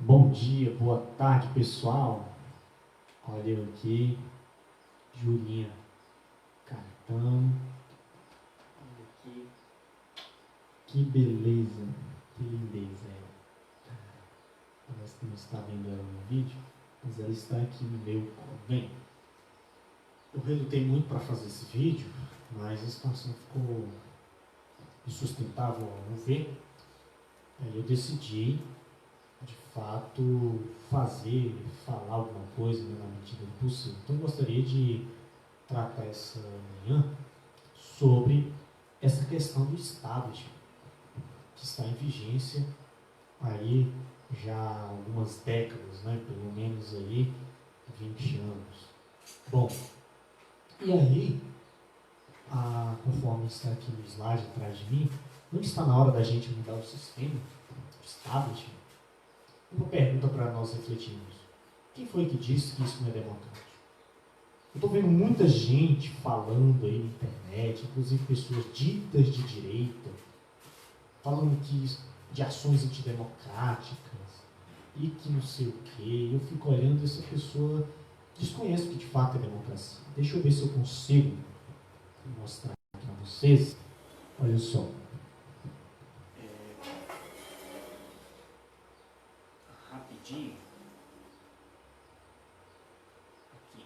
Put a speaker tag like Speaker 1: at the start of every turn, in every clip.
Speaker 1: Bom dia, boa tarde, pessoal. Olha eu aqui, Julinha Cartão. Olha aqui, que beleza, que lindeza ela. Parece que não está vendo ela no vídeo, mas ela está aqui no meu. Bem, eu relutei muito para fazer esse vídeo, mas a situação ficou insustentável ao não ver. Aí eu decidi, de fato, falar alguma coisa, né, na medida do possível. Então eu gostaria de tratar essa manhã sobre essa questão do establishment, que está em vigência aí já há algumas décadas, né, pelo menos aí 20 anos. Bom, e aí, conforme está aqui no slide atrás de mim, não está na hora da gente mudar o sistema, o establishment? Uma pergunta para nós refletirmos. Quem foi que disse que isso não é democrático? Eu estou vendo muita gente falando aí na internet, inclusive pessoas ditas de direita, falando de ações antidemocráticas e que não sei o quê. Eu fico olhando e essa pessoa desconhece o que de fato é democracia. Deixa eu ver se eu consigo mostrar para vocês. Olha só. Rapidinho. Aqui.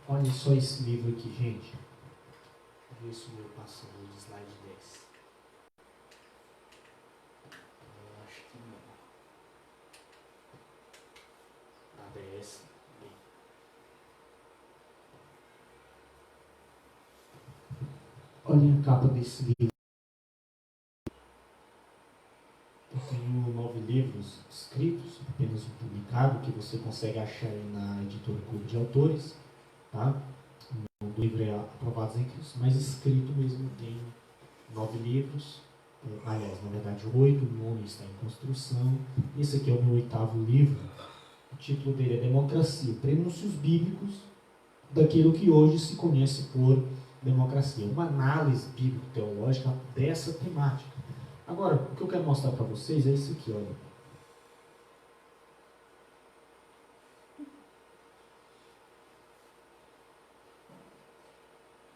Speaker 1: Olha só esse livro aqui, gente. Vou ver se o meu passa no slide 10. Eu acho que não. ADS. Olha a capa desse livro. Eu tenho 9 livros escritos, apenas um publicado, que você consegue achar aí na editora Clube de Autores. Tá? O livro é Aprovados em Cristo, mas escrito mesmo tem 9 livros. Aliás, na verdade 8, o 9 está em construção. Esse aqui é o meu 8º livro. O título dele é Democracia, Prenúncios Bíblicos daquilo que hoje se conhece por democracia. Uma análise bíblico-teológica dessa temática. Agora, o que eu quero mostrar para vocês é isso aqui, olha.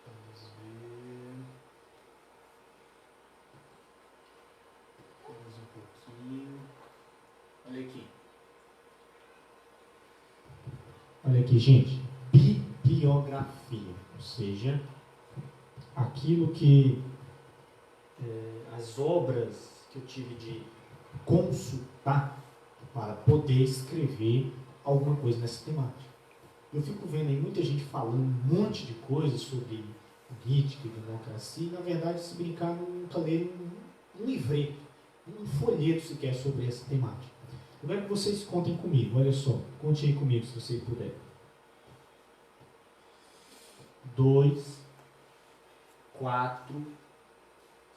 Speaker 1: Vamos ver. Mais um pouquinho. Olha aqui. Olha aqui, gente. Bibliografia, ou seja, aquilo que as obras que eu tive de consultar para poder escrever alguma coisa nessa temática. Eu fico vendo aí muita gente falando um monte de coisas sobre política e democracia, e na verdade, se brincar, nunca leram um livreto, um folheto sequer sobre essa temática. Eu quero que vocês contem comigo, olha só, conte aí comigo se você puder. 2, 4,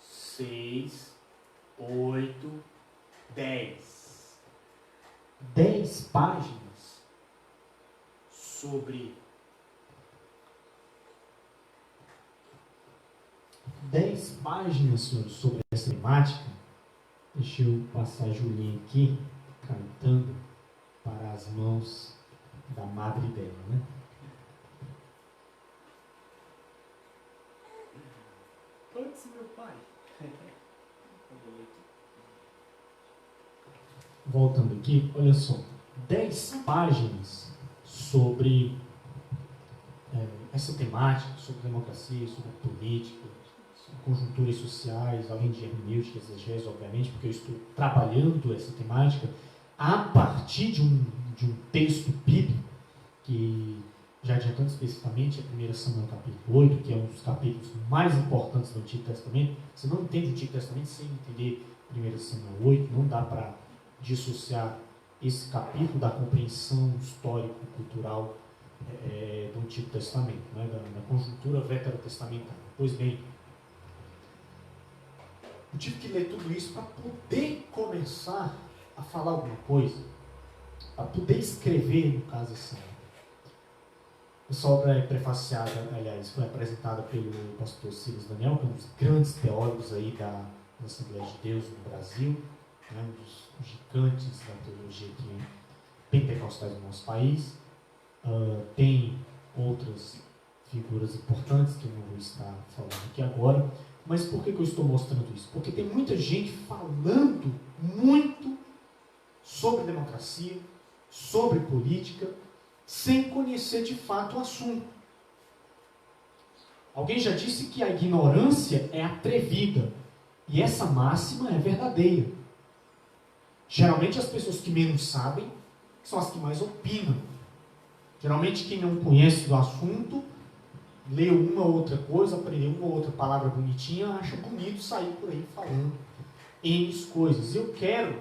Speaker 1: 6, 8, 10. 10 páginas sobre 10 páginas sobre essa temática. Deixa eu passar a Julinha aqui, cantando para as mãos da madre dela, né? Antes, meu pai. Voltando aqui, olha só. 10 páginas sobre essa temática, sobre democracia, sobre política, sobre conjunturas sociais, além de hermenêutica e exegese, obviamente, porque eu estou trabalhando essa temática a partir de um texto bíblico, que, já adiantando especificamente, é 1 Samuel capítulo 8, que é um dos capítulos mais importantes do Antigo Testamento. Você não entende o Antigo Testamento sem entender 1 Samuel 8, não dá para dissociar esse capítulo da compreensão histórico-cultural do Antigo Testamento, né, da conjuntura veterotestamentária. Pois bem, eu tive que ler tudo isso para poder começar a falar alguma coisa, para poder escrever, no caso assim. Essa obra é prefaciada, aliás, foi apresentada pelo pastor Silas Daniel, que é um dos grandes teólogos aí da Assembleia de Deus no Brasil, né, um dos gigantes da teologia aqui pentecostais do nosso país. Tem outras figuras importantes que eu não vou estar falando aqui agora, mas por que eu estou mostrando isso? Porque tem muita gente falando muito sobre democracia, sobre política, sem conhecer de fato o assunto. Alguém já disse que a ignorância é atrevida, e essa máxima é verdadeira. Geralmente as pessoas que menos sabem são as que mais opinam. Geralmente quem não conhece do assunto, leu uma ou outra coisa, aprendeu uma ou outra palavra bonitinha, acha bonito sair por aí falando N coisas. Eu quero,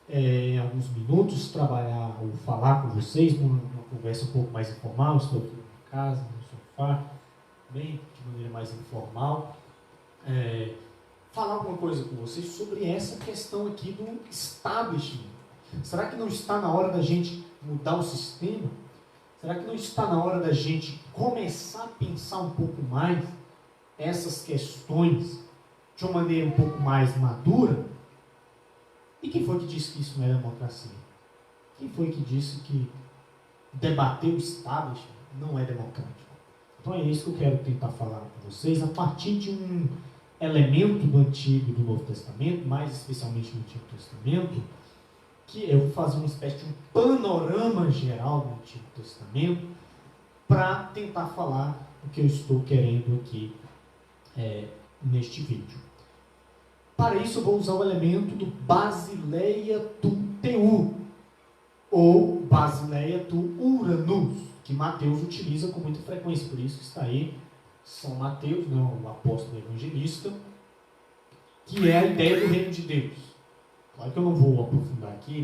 Speaker 1: em alguns minutos, trabalhar ou falar com vocês numa conversa um pouco mais informal. Estou aqui em casa, no sofá, bem de maneira mais informal. Falar alguma coisa com vocês sobre essa questão aqui do establishment. Será que não está na hora da gente mudar o sistema? Será que não está na hora da gente começar a pensar um pouco mais essas questões de uma maneira um pouco mais madura? E quem foi que disse que isso não é democracia? Quem foi que disse que debater o establishment não é democrático? Então é isso que eu quero tentar falar com vocês a partir de um elemento do Antigo e do Novo Testamento, mais especialmente no Antigo Testamento, que eu vou fazer uma espécie de um panorama geral do Antigo Testamento para tentar falar o que eu estou querendo aqui neste vídeo. Para isso eu vou usar o elemento do Basileia tu Teu, ou Basileia tu Uranus, que Mateus utiliza com muita frequência, por isso está aí São Mateus, né, o apóstolo evangelista, que é a ideia do reino de Deus. Claro que eu não vou aprofundar aqui,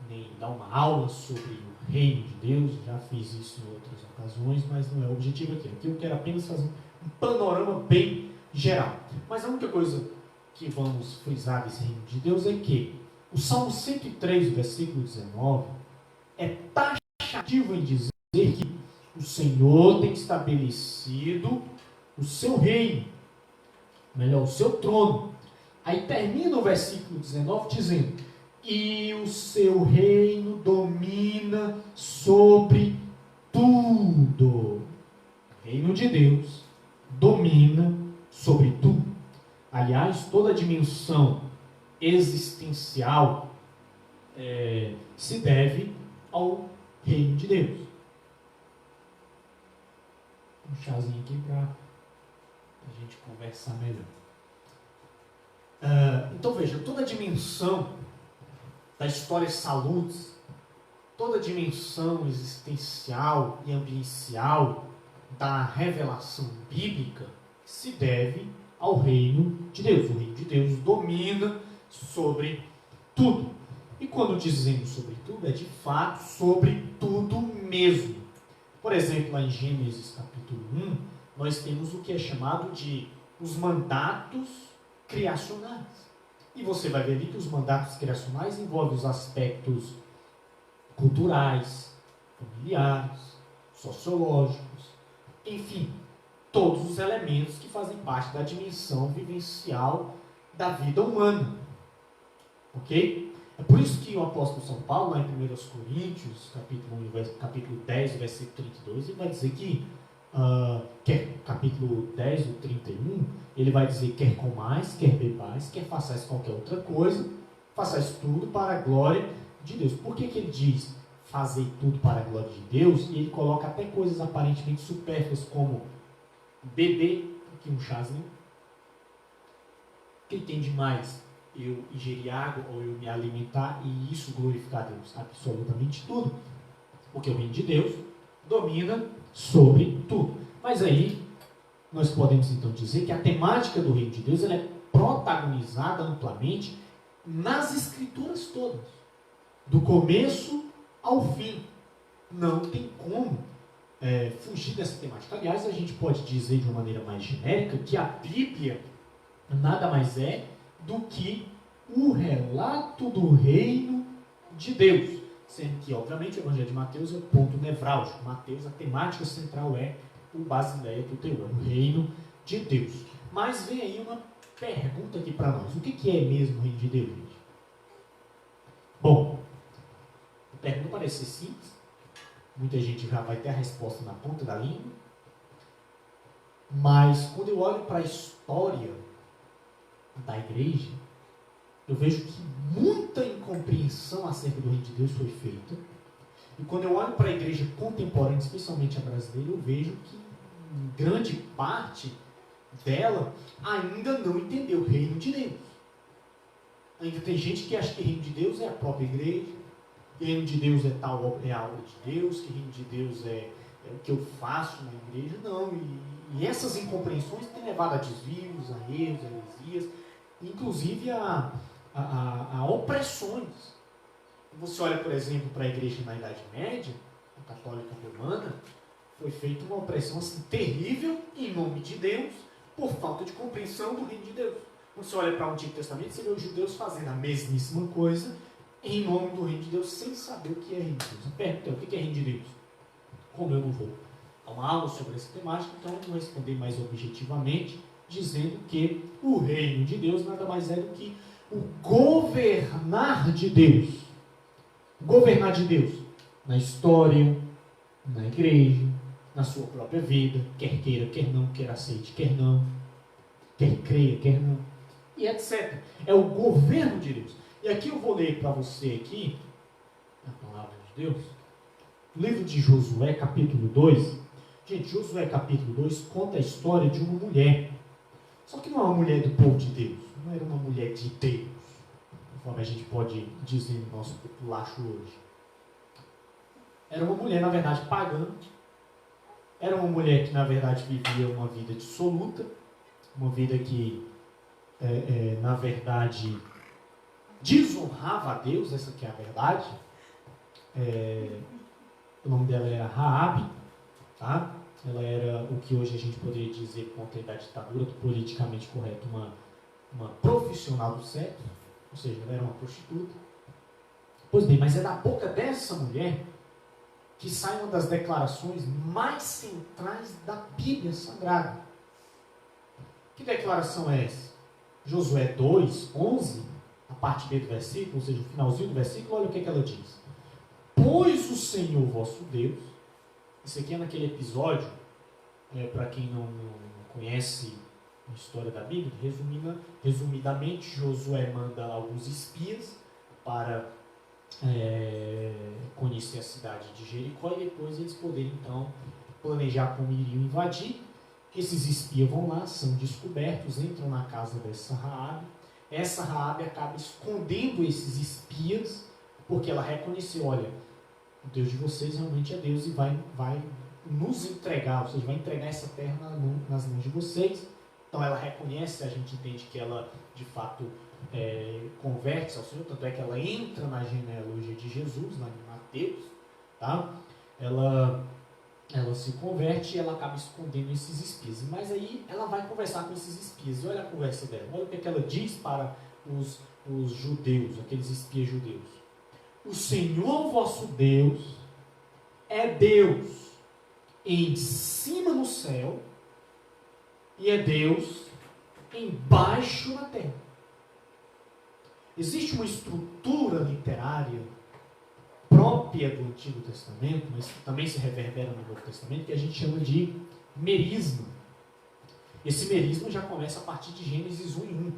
Speaker 1: nem dar uma aula sobre o reino de Deus, já fiz isso em outras ocasiões, mas não é o objetivo aqui. Aqui eu quero apenas fazer um panorama bem geral. Mas a única coisa que vamos frisar desse reino de Deus é que o Salmo 103, versículo 19, é taxativo em dizer que o Senhor tem estabelecido o seu reino, melhor, o seu trono. Aí termina o versículo 19 dizendo: e o seu reino domina sobre tudo. O reino de Deus domina sobre tudo. Aliás, toda a dimensão existencial se deve ao reino de Deus. Um chazinho aqui para a gente conversar melhor. Então veja, toda a dimensão da história saludes, toda a dimensão existencial e ambiental da revelação bíblica se deve ao reino de Deus. O reino de Deus domina sobre tudo. E quando dizemos sobre tudo, é de fato sobre tudo mesmo. Por exemplo, lá em Gênesis capítulo 1, nós temos o que é chamado de os mandatos criacionais. E você vai ver ali que os mandatos criacionais envolvem os aspectos culturais, familiares, sociológicos, enfim, todos os elementos que fazem parte da dimensão vivencial da vida humana. Ok? É por isso que o apóstolo São Paulo, lá em 1 Coríntios, capítulo 10, versículo 32, ele vai dizer que, capítulo 10, o 31, ele vai dizer: quer comais, quer bebais, quer façais qualquer outra coisa, façais tudo para a glória de Deus. Por que ele diz fazei tudo para a glória de Deus? E ele coloca até coisas aparentemente supérfluas, como beber aqui um chazinho. O que ele tem de mais? Eu ingerir água ou eu me alimentar e isso glorificar a Deus? Absolutamente tudo. Porque o reino de Deus domina sobre tudo. Mas aí nós podemos então dizer que a temática do reino de Deus ela é protagonizada amplamente nas escrituras todas, do começo ao fim. Não tem como fugir dessa temática. Aliás, a gente pode dizer de uma maneira mais genérica que a Bíblia nada mais é do que o relato do reino de Deus. sendo que, obviamente, o Evangelho de Mateus é o ponto nevrálgico. Mateus, a temática central é o basileia do teor, o reino de Deus. Mas vem aí uma pergunta aqui para nós. O que é mesmo o reino de Deus, gente? Bom, a pergunta parece ser simples. Muita gente já vai ter a resposta na ponta da língua. Mas, quando eu olho para a história da igreja, eu vejo que muita incompreensão acerca do reino de Deus foi feita. E quando eu olho para a igreja contemporânea, especialmente a brasileira, eu vejo que grande parte dela ainda não entendeu o reino de Deus. Ainda tem gente que acha que o reino de Deus é a própria igreja, que o reino de Deus é tal, é a obra de Deus, que o reino de Deus é o que eu faço na igreja. Não, e essas incompreensões têm levado a desvios, a erros, a heresias, inclusive a opressões. Você olha, por exemplo, para a igreja na Idade Média, a católica romana, foi feita uma opressão assim, terrível em nome de Deus, por falta de compreensão do reino de Deus. Quando você olha para o Antigo Testamento, você vê os judeus fazendo a mesmíssima coisa em nome do reino de Deus, sem saber o que é reino de Deus. A pergunta é, o que é reino de Deus? Como eu não vou dar uma aula sobre essa temática, então eu vou responder mais objetivamente, dizendo que o reino de Deus nada mais é do que o governar de Deus. Governar de Deus na história, na igreja, na sua própria vida, quer queira, quer não, quer aceite, quer não, quer creia, quer não, e etc. É o governo de Deus. E aqui eu vou ler para você aqui, a palavra de Deus, o livro de Josué, capítulo 2. Gente, Josué, capítulo 2, conta a história de uma mulher. Só que não é uma mulher do povo de Deus, não era uma mulher de Deus, conforme a gente pode dizer no nosso populacho hoje. Era uma mulher, na verdade, pagã. Era uma mulher que, na verdade, vivia uma vida dissoluta, uma vida que, na verdade, desonrava a Deus, essa que é a verdade. O nome dela era Raabe, tá? Ela era o que hoje a gente poderia dizer, por conta da ditadura, do politicamente correto, uma profissional do sexo, ou seja, ela era uma prostituta. Pois bem, mas é da boca dessa mulher que sai uma das declarações mais centrais da Bíblia Sagrada. Que declaração é essa? Josué 2, 11, a parte B do versículo, ou seja, o finalzinho do versículo, olha o que ela diz. Pois o Senhor vosso Deus, isso aqui é naquele episódio, para quem não conhece a história da Bíblia, resumidamente, Josué manda alguns espias para conhecer a cidade de Jericó e depois eles poderem então planejar como iriam invadir. Esses espias vão lá, são descobertos, entram na casa dessa Raabe. Essa Raabe acaba escondendo esses espias porque ela reconheceu, olha, o Deus de vocês realmente é Deus e vai nos entregar, ou seja, vai entregar essa terra nas mãos de vocês. Então ela reconhece, a gente entende que ela de fato converte-se ao Senhor, tanto é que ela entra na genealogia de Jesus, lá em Mateus, tá? Ela se converte e ela acaba escondendo esses espias. Mas aí ela vai conversar com esses espias. E olha a conversa dela, olha o que ela diz para os judeus, aqueles espias judeus. O Senhor vosso Deus é Deus em cima no céu e é Deus embaixo na terra. Existe uma estrutura literária própria do Antigo Testamento, mas que também se reverbera no Novo Testamento, que a gente chama de merisma. Esse merisma já começa a partir de Gênesis 1:1.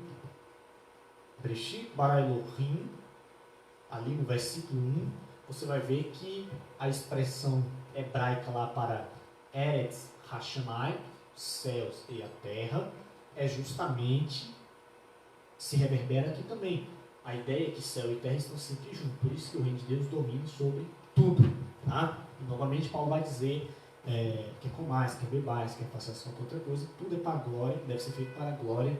Speaker 1: Breshit bara Elohim, ali no versículo 1, você vai ver que a expressão hebraica lá para Eretz Hashanai, céus e a terra, é justamente, se reverbera aqui também. A ideia é que céu e terra estão sempre juntos, por isso que o reino de Deus domina sobre tudo. Tá? E novamente Paulo vai dizer que comais, que bebais, que façais qualquer outra coisa, tudo é para a glória, deve ser feito para a glória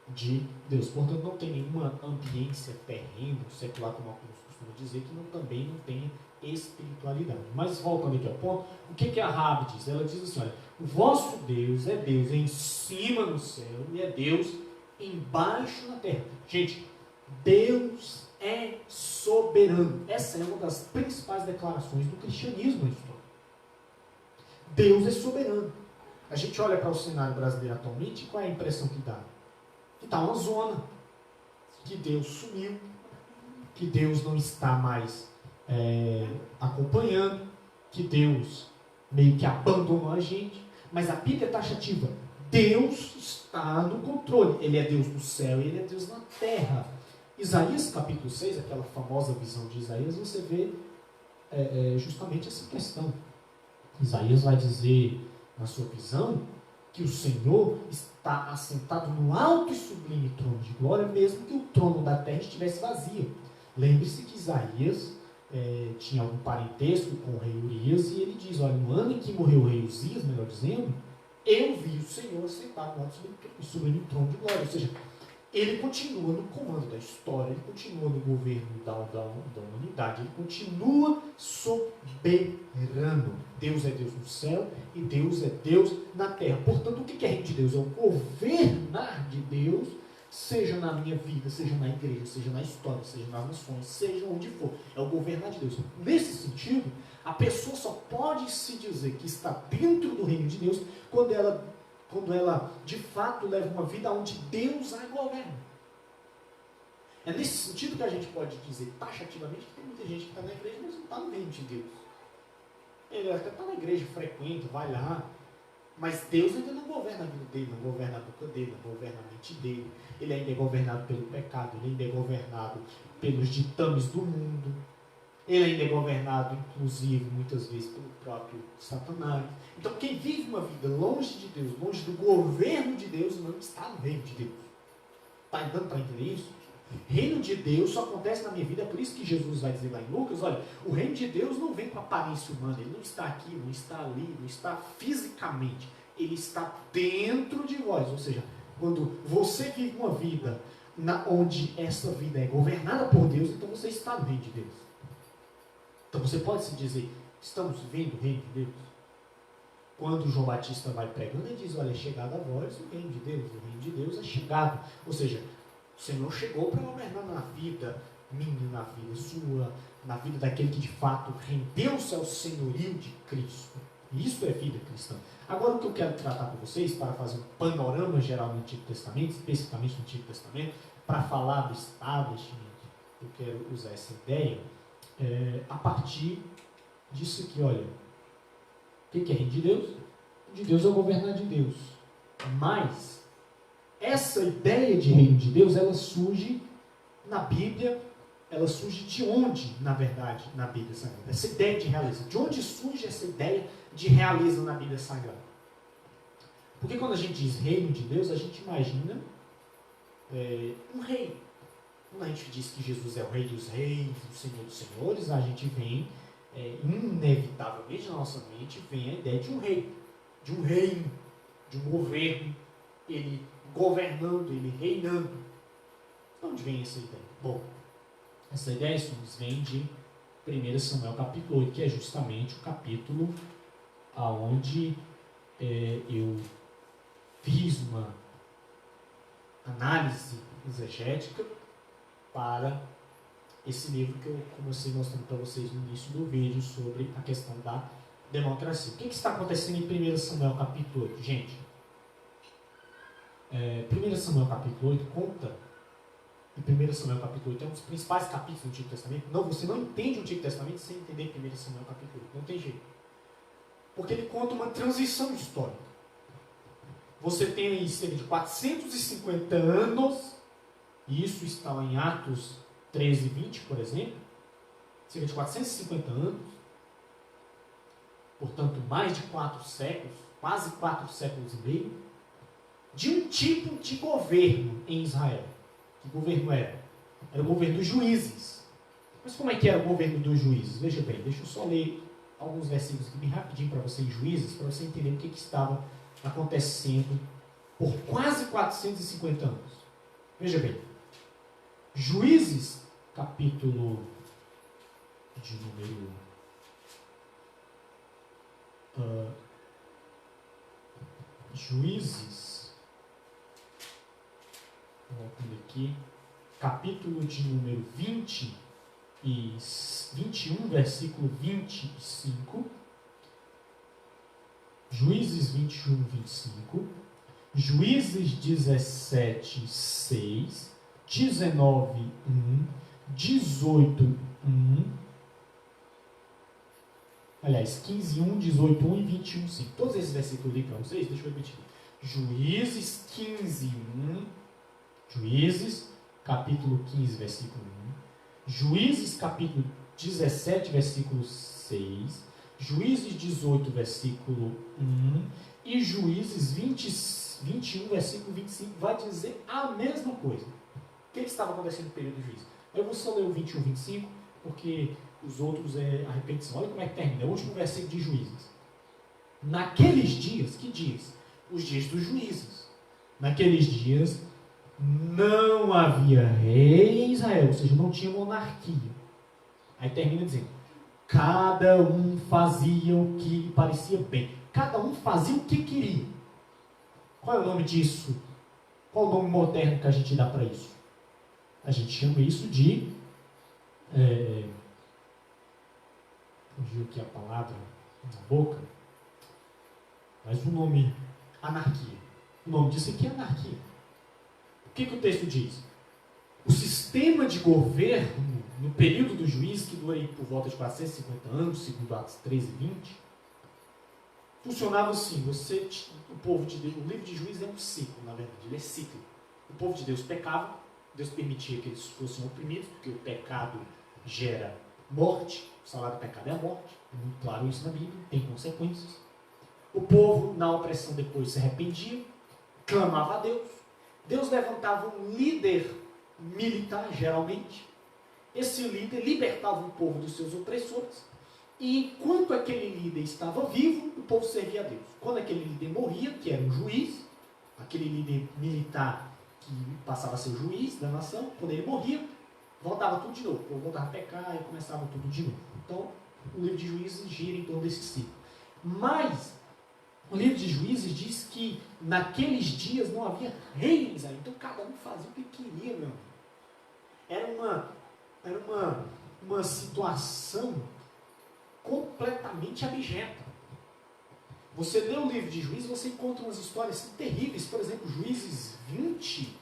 Speaker 1: de Deus. Portanto, não tem nenhuma ambiência terrena, secular, como alguns costumam dizer, que também não tenha espiritualidade. Mas voltando aqui ao ponto, o que a Raabe diz? Ela diz assim, olha, o vosso Deus é Deus em cima no céu e é Deus embaixo na terra. Gente, Deus é soberano. Essa é uma das principais declarações do cristianismo na história. Deus é soberano. A gente olha para o cenário brasileiro atualmente, qual é a impressão que dá? Que está uma zona, que Deus sumiu, que Deus não está mais acompanhando, que Deus meio que abandonou a gente. Mas a Bíblia é taxativa. Deus está no controle. Ele é Deus no céu e Ele é Deus na terra. Isaías capítulo 6, aquela famosa visão de Isaías, você vê justamente essa questão. Isaías vai dizer na sua visão que o Senhor está assentado no alto e sublime trono de glória, mesmo que o trono da terra estivesse vazio. Lembre-se que Isaías tinha algum parentesco com o rei Urias, e ele diz, olha, no ano em que morreu o rei Uzias, melhor dizendo, eu vi o Senhor assentado no alto e sublime trono de glória. Ou seja, ele continua no comando da história, ele continua no governo da humanidade, ele continua soberano. Deus é Deus no céu e Deus é Deus na terra. Portanto, o que é reino de Deus? É o governar de Deus, seja na minha vida, seja na igreja, seja na história, seja nas nações, seja onde for. É o governar de Deus. Nesse sentido, a pessoa só pode se dizer que está dentro do reino de Deus quando ela de fato leva uma vida onde Deus a governa. É nesse sentido que a gente pode dizer taxativamente que tem muita gente que está na igreja, mas não está no reino de Deus. Ele até está na igreja, frequenta, vai lá, mas Deus ainda não governa a vida dele, não governa a boca dele, não governa a mente dele. Ele ainda é governado pelo pecado, ele ainda é governado pelos ditames do mundo. Ele ainda é governado, inclusive, muitas vezes, pelo próprio Satanás. Então, quem vive uma vida longe de Deus, longe do governo de Deus, não está no reino de Deus. Está dando para entender isso? Reino de Deus só acontece na minha vida, é por isso que Jesus vai dizer lá em Lucas, olha, o reino de Deus não vem com aparência humana, ele não está aqui, não está ali, não está fisicamente, ele está dentro de vós. Ou seja, quando você vive uma vida onde essa vida é governada por Deus, então você está no reino de Deus. Então você pode se dizer, estamos vivendo o reino de Deus? Quando João Batista vai pregando, ele diz, olha, é chegado a vós o reino de Deus é chegado. Ou seja, o Senhor chegou para governar na vida minha, na vida sua, na vida daquele que de fato rendeu-se ao senhorio de Cristo. Isso é vida cristã. Agora o que eu quero tratar com vocês, para fazer um panorama geral no Antigo Testamento, especificamente no Antigo Testamento, para falar do establishment, eu quero usar essa ideia, a partir disso aqui, olha, o que é reino de Deus? De Deus é o governar de Deus. Mas essa ideia de reino de Deus, ela surge na Bíblia, ela surge de onde, na verdade, na Bíblia Sagrada? Essa ideia de realeza. De onde surge essa ideia de realeza na Bíblia Sagrada? Porque quando a gente diz reino de Deus, a gente imagina um rei. Quando a gente diz que Jesus é o rei dos reis, o Senhor dos senhores, a gente vem, inevitavelmente na nossa mente, vem a ideia de um rei, de um reino, de um governo, ele governando, ele reinando. De onde vem essa ideia? Bom, essa ideia vem de 1 Samuel capítulo 8, que é justamente o capítulo onde eu fiz uma análise exegética para esse livro que eu comecei mostrando para vocês no início do vídeo sobre a questão da democracia. O que está acontecendo em 1 Samuel capítulo 8? Gente, 1 Samuel capítulo 8 conta, e 1 Samuel capítulo 8 é um dos principais capítulos do Antigo Testamento. Não, você não entende o Antigo Testamento sem entender 1 Samuel capítulo 8, não tem jeito. Porque ele conta uma transição histórica. Você tem aí cerca de 450 anos, e isso está em Atos 13 e 20, por exemplo, cerca de 450 anos, portanto mais de 4 séculos, quase 4 séculos e meio, de um tipo de governo em Israel. Que governo era? Era o governo dos juízes. Mas como é que era o governo dos juízes? Veja bem, deixa eu só ler alguns versículos aqui bem rapidinho para vocês, juízes, para você entender o que estava acontecendo por quase 450 anos. Veja bem, Juízes, capítulo de número Juízes, vou abrir aqui, capítulo de número 20 e 21, versículo 25, Juízes 21, 25, Juízes 17, 6, 19, 1, 18, 1, aliás, 15, 1, 18, 1 e 21, 5. Todos esses versículos ali para vocês, deixa eu repetir. Juízes 15, 1, Juízes, capítulo 15, versículo 1, Juízes, capítulo 17, versículo 6, Juízes 18, versículo 1 e Juízes 21, versículo 25, vai dizer a mesma coisa. O que estava acontecendo no período do juízo? Eu vou só ler o 21, 25, porque os outros é a repetição. Olha como é que termina, é o último versículo de Juízes. Naqueles dias, que dias? Os dias dos juízes. Naqueles dias não havia rei em Israel, ou seja, não tinha monarquia. Aí termina dizendo, cada um fazia o que lhe parecia bem. Cada um fazia o que queria. Qual é o nome disso? Qual é o nome moderno que a gente dá para isso? A gente chama isso de... fugiu aqui a palavra na boca. Mas o nome... anarquia. O nome disso aqui é anarquia. O que o texto diz? O sistema de governo no período do juiz, que dura por volta de 450 anos, segundo Atos 13 e 20, funcionava assim. O povo de Deus, o livro de Juízes é um ciclo, na verdade, ele é cíclico. O povo de Deus pecava, Deus permitia que eles fossem oprimidos, porque o pecado gera morte, o salário do pecado é a morte, é muito claro isso na Bíblia, tem consequências. O povo, na opressão, depois se arrependia, clamava a Deus. Deus levantava um líder militar, geralmente. Esse líder libertava o povo dos seus opressores. E enquanto aquele líder estava vivo, o povo servia a Deus. Quando aquele líder morria, que era um juiz, aquele líder militar que passava a ser o juiz da nação, quando ele morria, voltava tudo de novo. O povo voltava a pecar e começava tudo de novo. Então, o livro de Juízes gira em torno desse ciclo. Mas, o livro de Juízes diz que naqueles dias não havia rei em Israel. Então, cada um fazia o que queria, meu amigo. Era uma situação completamente abjeta. Você lê o livro de Juízes, você encontra umas histórias assim, terríveis. Por exemplo, Juízes 20,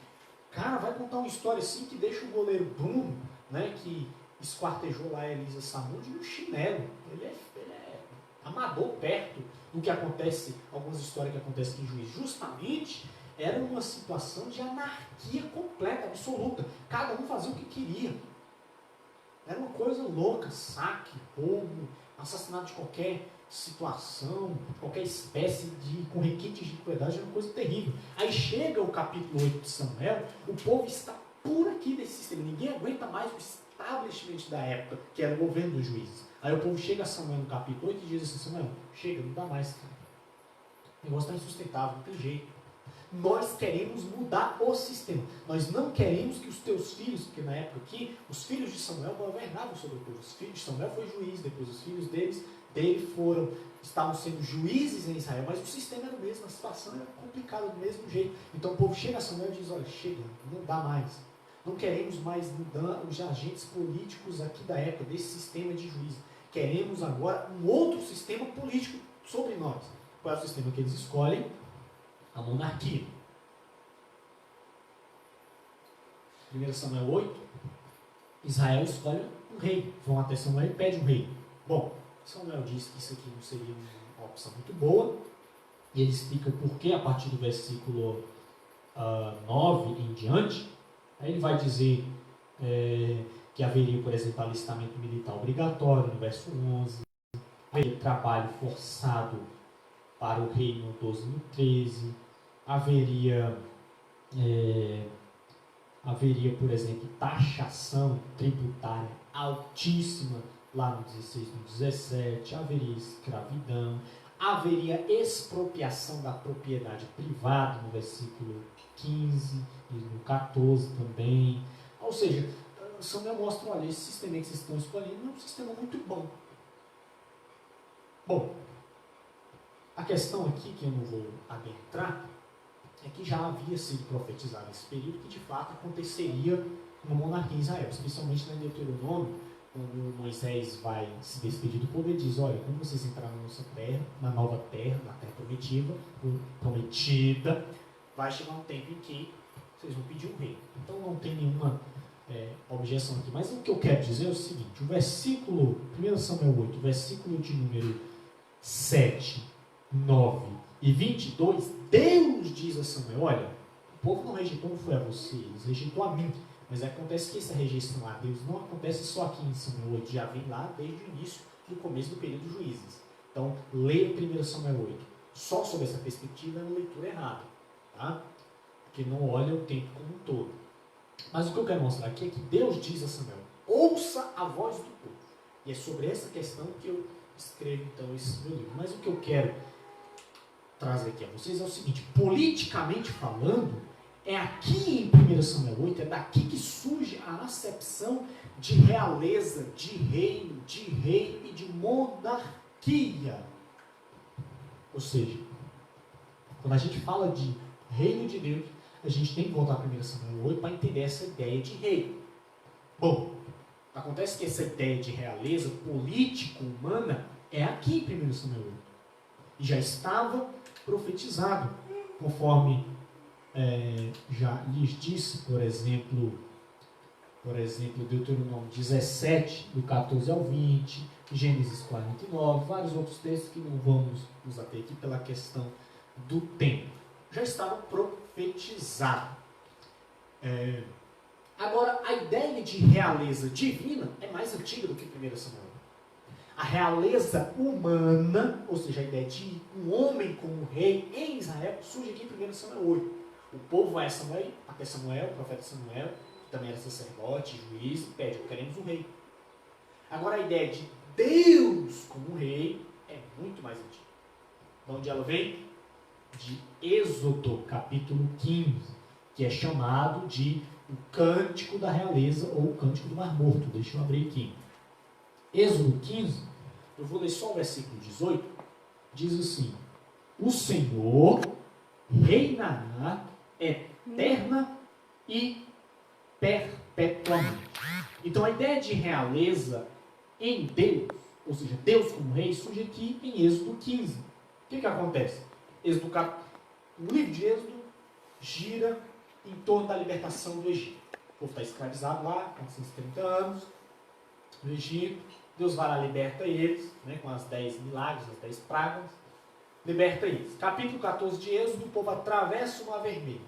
Speaker 1: cara, vai contar uma história assim que deixa o goleiro Bruno, né, que esquartejou lá a Elisa Samud no chinelo. Ele é amador perto do que acontece, algumas histórias que acontecem em Juízes. Justamente, era uma situação de anarquia completa, absoluta. Cada um fazia o que queria. Era uma coisa louca, saque, roubo, assassinato de qualquer situação, qualquer espécie com requintes de crueldade, era uma coisa terrível. Aí chega o capítulo 8 de Samuel, o povo está por aqui desse sistema, ninguém aguenta mais o establishment da época, que era o governo dos juízes. Aí o povo chega a Samuel no capítulo 8 e diz assim, Samuel, chega, não dá mais, cara. O negócio está insustentável, não tem jeito. Nós queremos mudar o sistema. Nós não queremos que os teus filhos, porque na época aqui, os filhos de Samuel governavam sobre o povo. Os filhos de Samuel foi juiz, depois os filhos dele estavam sendo juízes em Israel, mas o sistema era o mesmo, a situação era complicada do mesmo jeito. Então o povo chega a Samuel e diz, olha, chega, não dá mais. Não queremos mais mudar os agentes políticos aqui da época, desse sistema de juízo. Queremos agora um outro sistema político sobre nós. Qual é o sistema que eles escolhem? A monarquia. 1 Samuel 8, Israel escolhe um rei. Vão até Samuel e pede um rei. Bom, Samuel diz que isso aqui não seria uma opção muito boa. E ele explica o porquê a partir do versículo 9 em diante. Aí ele vai dizer que haveria, por exemplo, alistamento militar obrigatório, no verso 11. Haveria trabalho forçado para o rei no 12 e no 13. Haveria, por exemplo, taxação tributária altíssima lá no 16 e no 17. Haveria escravidão. Haveria expropriação da propriedade privada no versículo 15 e no 14 também. Ou seja, Samuel mostra, olha, esse sistema que vocês estão escolhendo é um sistema muito bom. Bom, a questão aqui, que eu não vou adentrar, é que já havia sido profetizado nesse período que de fato aconteceria uma monarquia em Israel, especialmente na Deuteronômio, quando Moisés vai se despedir do povo, ele diz: olha, quando vocês entrarem na nossa terra, na nova terra, na terra prometida, vai chegar um tempo em que vocês vão pedir um rei. Então não tem nenhuma objeção aqui. Mas o que eu quero dizer é o seguinte: o versículo, 1 Samuel 8, o versículo de número 7, 9 e 22, Deus diz a Samuel: olha, o povo não rejeitou, não foi a vocês, rejeitou a mim. Mas acontece que essa rejeição a Deus não acontece só aqui em Samuel 8, já vem lá desde o início, do começo do período de Juízes. Então, leia 1 Samuel 8. Só sob essa perspectiva é uma leitura errada, tá? Porque não olha o tempo como um todo. Mas o que eu quero mostrar aqui é que Deus diz a Samuel: ouça a voz do povo. E é sobre essa questão que eu escrevo então esse meu livro. Mas o que eu quero trazer aqui a vocês é o seguinte: politicamente falando, é aqui em 1 Samuel 8, é daqui que surge a acepção de realeza, de reino, de rei e de monarquia. Ou seja, quando a gente fala de reino de Deus, a gente tem que voltar a 1 Samuel 8 para entender essa ideia de rei. Bom, acontece que essa ideia de realeza político-humana é aqui em 1 Samuel 8. E já estava profetizado, conforme já lhes disse, por exemplo, Deuteronômio 17, do 14 ao 20, Gênesis 49, vários outros textos que não vamos nos ater aqui pela questão do tempo. Já estava profetizado. Agora, a ideia de realeza divina é mais antiga do que 1 Samuel. A realeza humana, ou seja, a ideia de um homem como rei em Israel, surge aqui em 1 Samuel 8. O povo vai até Samuel, o profeta Samuel, que também era sacerdote, juiz, e pede: queremos um rei. Agora, a ideia de Deus como rei é muito mais antiga. De onde ela vem? De Êxodo, capítulo 15, que é chamado de o Cântico da Realeza ou o Cântico do Mar Morto. Deixa eu abrir aqui. Êxodo 15, eu vou ler só o versículo 18, diz assim: o Senhor reinará eterna e perpetuamente. Então a ideia de realeza em Deus, ou seja, Deus como rei, surge aqui em Êxodo 15. O que acontece? O livro de Êxodo gira em torno da libertação do Egito. O povo está escravizado lá, 430 anos, no Egito. Deus vai lá, liberta eles, né, com as 10 milagres, as 10 pragas, liberta eles. Capítulo 14 de Êxodo, o povo atravessa o Mar Vermelho.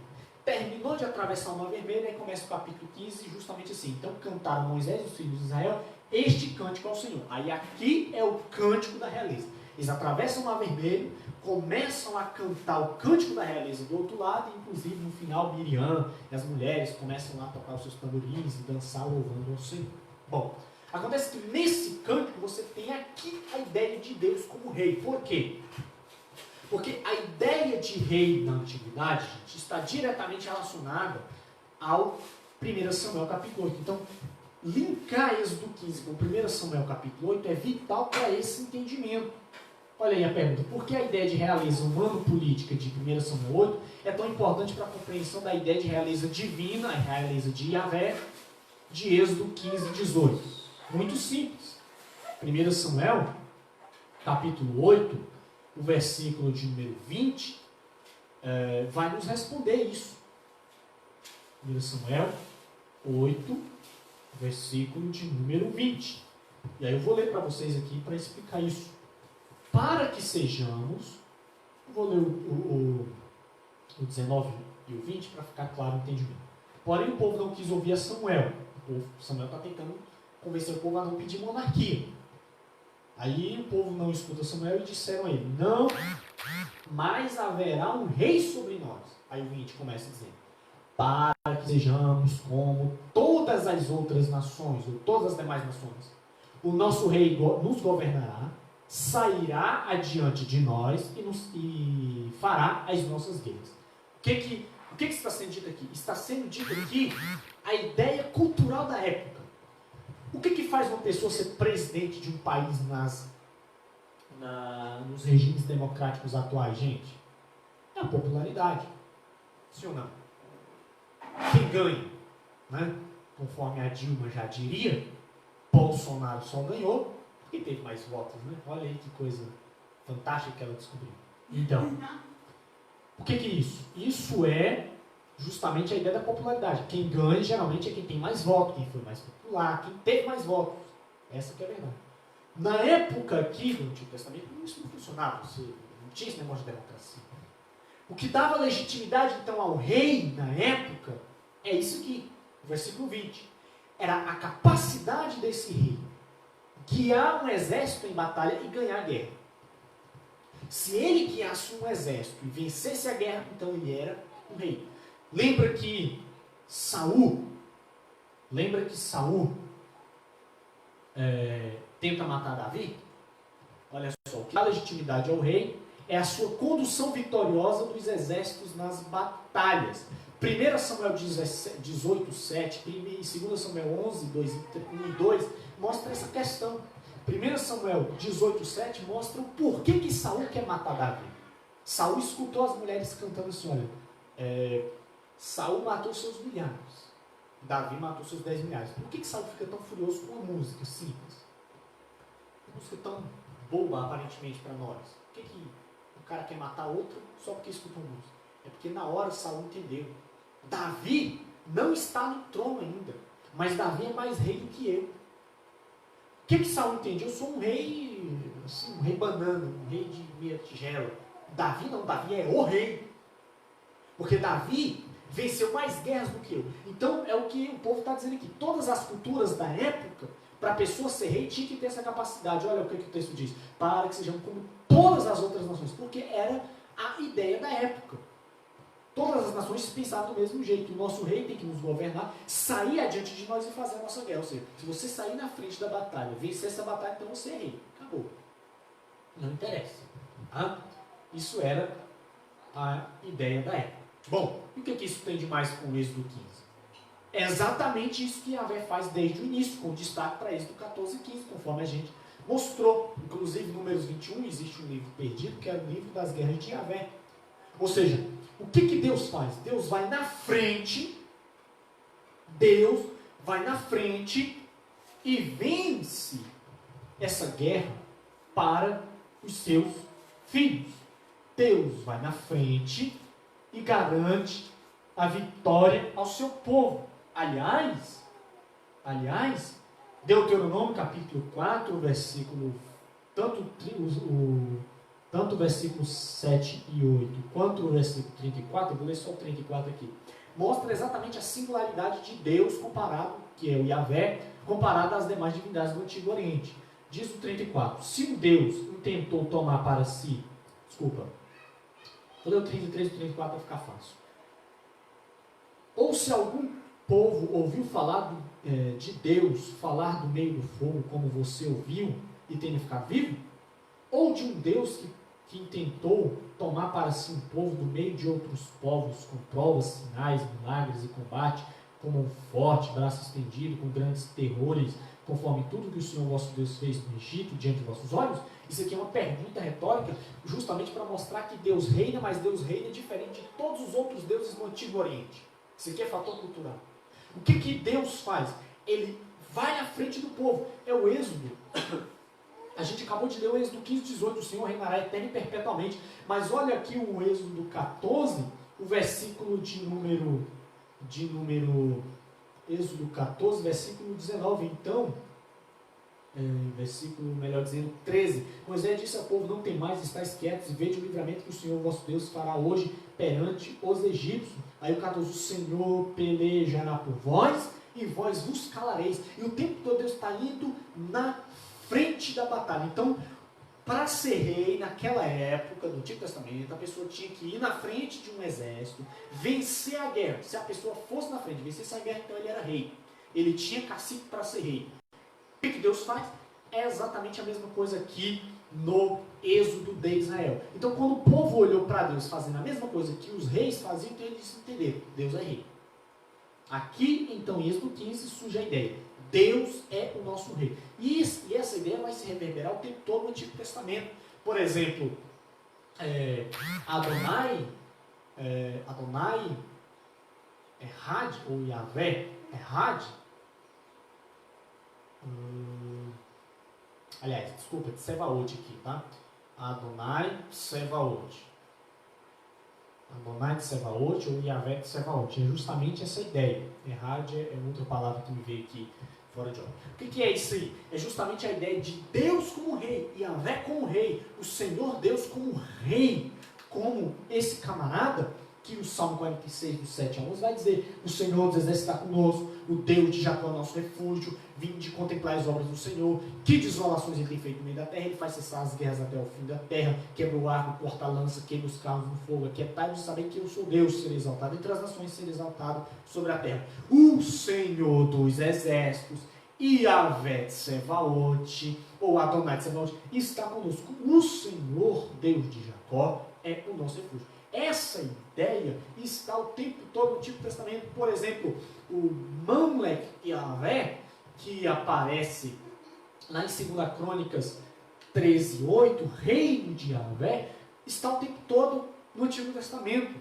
Speaker 1: Terminou de atravessar o Mar Vermelho, aí começa o capítulo 15, justamente assim: então cantaram Moisés e os filhos de Israel este cântico ao Senhor. Aí aqui é o cântico da realeza. Eles atravessam o Mar Vermelho, começam a cantar o cântico da realeza do outro lado, e inclusive no final Miriam e as mulheres começam lá a tocar os seus tamborins e dançar louvando ao Senhor. Bom, acontece que nesse cântico você tem aqui a ideia de Deus como rei. Por quê? Porque a ideia de rei na antiguidade, gente, está diretamente relacionada ao 1 Samuel capítulo 8. Então, linkar Êxodo 15 com 1 Samuel capítulo 8 é vital para esse entendimento. Olha aí a pergunta: por que a ideia de realeza humano-política de 1 Samuel 8 é tão importante para a compreensão da ideia de realeza divina, a realeza de Yahvé, de Êxodo 15, 18? Muito simples. 1 Samuel capítulo 8, o versículo de número 20, vai nos responder isso. 1 Samuel 8, versículo de número 20. E aí eu vou ler para vocês aqui para explicar isso. Para que sejamos, eu vou ler o 19 e o 20 para ficar claro o entendimento. Porém, o povo não quis ouvir a Samuel. Samuel está tentando convencer o povo a não pedir monarquia. Aí o povo não escuta Samuel e disseram a ele: não, mas haverá um rei sobre nós. Aí o 20 começa dizendo: para que sejamos como todas as outras nações, ou todas as demais nações. O nosso rei nos governará, sairá adiante de nós e fará as nossas guerras. O que está sendo dito aqui? Está sendo dito aqui a ideia cultural da época. O que faz uma pessoa ser presidente de um país nos regimes democráticos atuais, gente? É a popularidade. Sim ou não? Quem ganha, né? Conforme a Dilma já diria, Bolsonaro só ganhou porque teve mais votos, né? Olha aí que coisa fantástica que ela descobriu. Então, o que é isso? Isso é justamente a ideia da popularidade. Quem ganha geralmente é quem tem mais votos, quem foi mais popular, quem teve mais votos. Essa que é a verdade. Na época aqui do Antigo Testamento, isso não funcionava, não tinha esse negócio de democracia. O que dava legitimidade então ao rei na época é isso aqui, o versículo 20. Era a capacidade desse rei guiar um exército em batalha e ganhar a guerra. Se ele guiasse um exército e vencesse a guerra, então ele era um rei. Lembra que Saul tenta matar Davi? Olha só, o que dá legitimidade ao rei é a sua condução vitoriosa dos exércitos nas batalhas. 1 Samuel 18, 7 e 2 Samuel 11, 2 e 2 mostra essa questão. 1 Samuel 18, 7 mostra o porquê que Saul quer matar Davi. Saul escutou as mulheres cantando assim, olha, Saul matou seus milhares, Davi matou seus 10 milhares. Por que Saul fica tão furioso com uma música simples? Uma música tão boba, aparentemente, para nós. Por que o cara quer matar outro só porque escuta uma música? É porque na hora Saul entendeu. Davi não está no trono ainda, mas Davi é mais rei do que eu. O que Saul entende? Eu sou um rei, assim, um rei banana, um rei de meia tigela. Davi não, Davi é o rei. Porque Davi venceu mais guerras do que eu. Então é o que o povo está dizendo aqui. Todas as culturas da época, para a pessoa ser rei, tinha que ter essa capacidade. Olha o que o texto diz. Para que sejam como todas as outras nações. Porque era a ideia da época. Todas as nações pensavam do mesmo jeito. O nosso rei tem que nos governar, sair adiante de nós e fazer a nossa guerra. Ou seja, se você sair na frente da batalha, vencer essa batalha, então você é rei. Acabou. Não interessa. Tá? Isso era a ideia da época. Bom, e o que isso tem de mais com o Êxodo 15? É exatamente isso que Yahvé faz desde o início, com destaque para Êxodo 14 e 15, conforme a gente mostrou. Inclusive, Números 21, existe um livro perdido, que é o livro das guerras de Yahvé. Ou seja, o que Deus faz? Deus vai na frente e vence essa guerra para os seus filhos. Deus vai na frente e garante a vitória ao seu povo. Aliás, Deuteronômio capítulo 4, versículo, tanto o versículo 7 e 8, quanto o versículo 34, eu vou ler só o 34 aqui, mostra exatamente a singularidade de Deus comparado, que é o Yahvé, comparado às demais divindades do Antigo Oriente. Diz o 34, se um Deus intentou tomar para si, vou ler o 33 e o 34 para ficar fácil. Ou se algum povo ouviu falar de Deus, falar do meio do fogo, como você ouviu, e tem de ficar vivo? Ou de um Deus que intentou tomar para si um povo do meio de outros povos, com provas, sinais, milagres e combate, como um forte braço estendido, com grandes terrores, conforme tudo que o Senhor vosso Deus fez no Egito, diante de vossos olhos? Isso aqui é uma pergunta retórica, justamente para mostrar que Deus reina, mas Deus reina diferente de todos os outros deuses do Antigo Oriente. Isso aqui é fator cultural. O que Deus faz? Ele vai à frente do povo. É o Êxodo. A gente acabou de ler o Êxodo 15, 18. O Senhor reinará eterno e perpetuamente. Mas olha aqui o Êxodo 14, o versículo de número Êxodo 14, versículo 19. Então, versículo, melhor dizendo, 13. Moisés disse ao povo: não tem mais, estáis quietos e vede o livramento que o Senhor vosso Deus fará hoje perante os egípcios. Aí o 14, o Senhor pelejará por vós e vós vos calareis. E o tempo todo Deus está indo na frente da batalha. Então, para ser rei, naquela época do Antigo Testamento, a pessoa tinha que ir na frente de um exército, vencer a guerra. Se a pessoa fosse na frente, vencesse a guerra, então ele era rei. Ele tinha cacique para ser rei. O que Deus faz? É exatamente a mesma coisa aqui no Êxodo de Israel. Então, quando o povo olhou para Deus fazendo a mesma coisa que os reis faziam, então eles entenderam: Deus é rei. Aqui, então, em Êxodo 15, surge a ideia: Deus é o nosso rei. E essa ideia vai se reverberar o tempo todo no Antigo Testamento. Por exemplo, Adonai Adonai Errad, ou Yahvé Errad, aliás, desculpa, de Sevaot aqui, tá? Adonai Sevaot. Adonai de Sevaot ou Yahvé de Sevaot. É justamente essa ideia. Errad é outra palavra que me veio aqui fora de ordem. O que é isso aí? É justamente a ideia de Deus como rei, Yahvé como rei, o Senhor Deus como rei, como esse camarada que o Salmo 46, do 7 a 11 vai dizer: o Senhor dos exércitos está conosco, o Deus de Jacó é nosso refúgio, vinde contemplar as obras do Senhor, que desolações ele tem feito no meio da terra, ele faz cessar as guerras até o fim da terra, quebra o arco, corta a lança, queima os carros no fogo, aquietai-vos e sabei que eu sou Deus, ser exaltado entre as nações, ser exaltado sobre a terra. O Senhor dos exércitos, Yahvé de Sevaot, ou Adonai de Sevaot, está conosco. O Senhor Deus de Jacó é o nosso refúgio. Essa ideia está o tempo todo no Antigo Testamento. Por exemplo, o Mamlek Yahvé, que aparece lá em 2 Crônicas 13:8, reino de Yahvé, está o tempo todo no Antigo Testamento.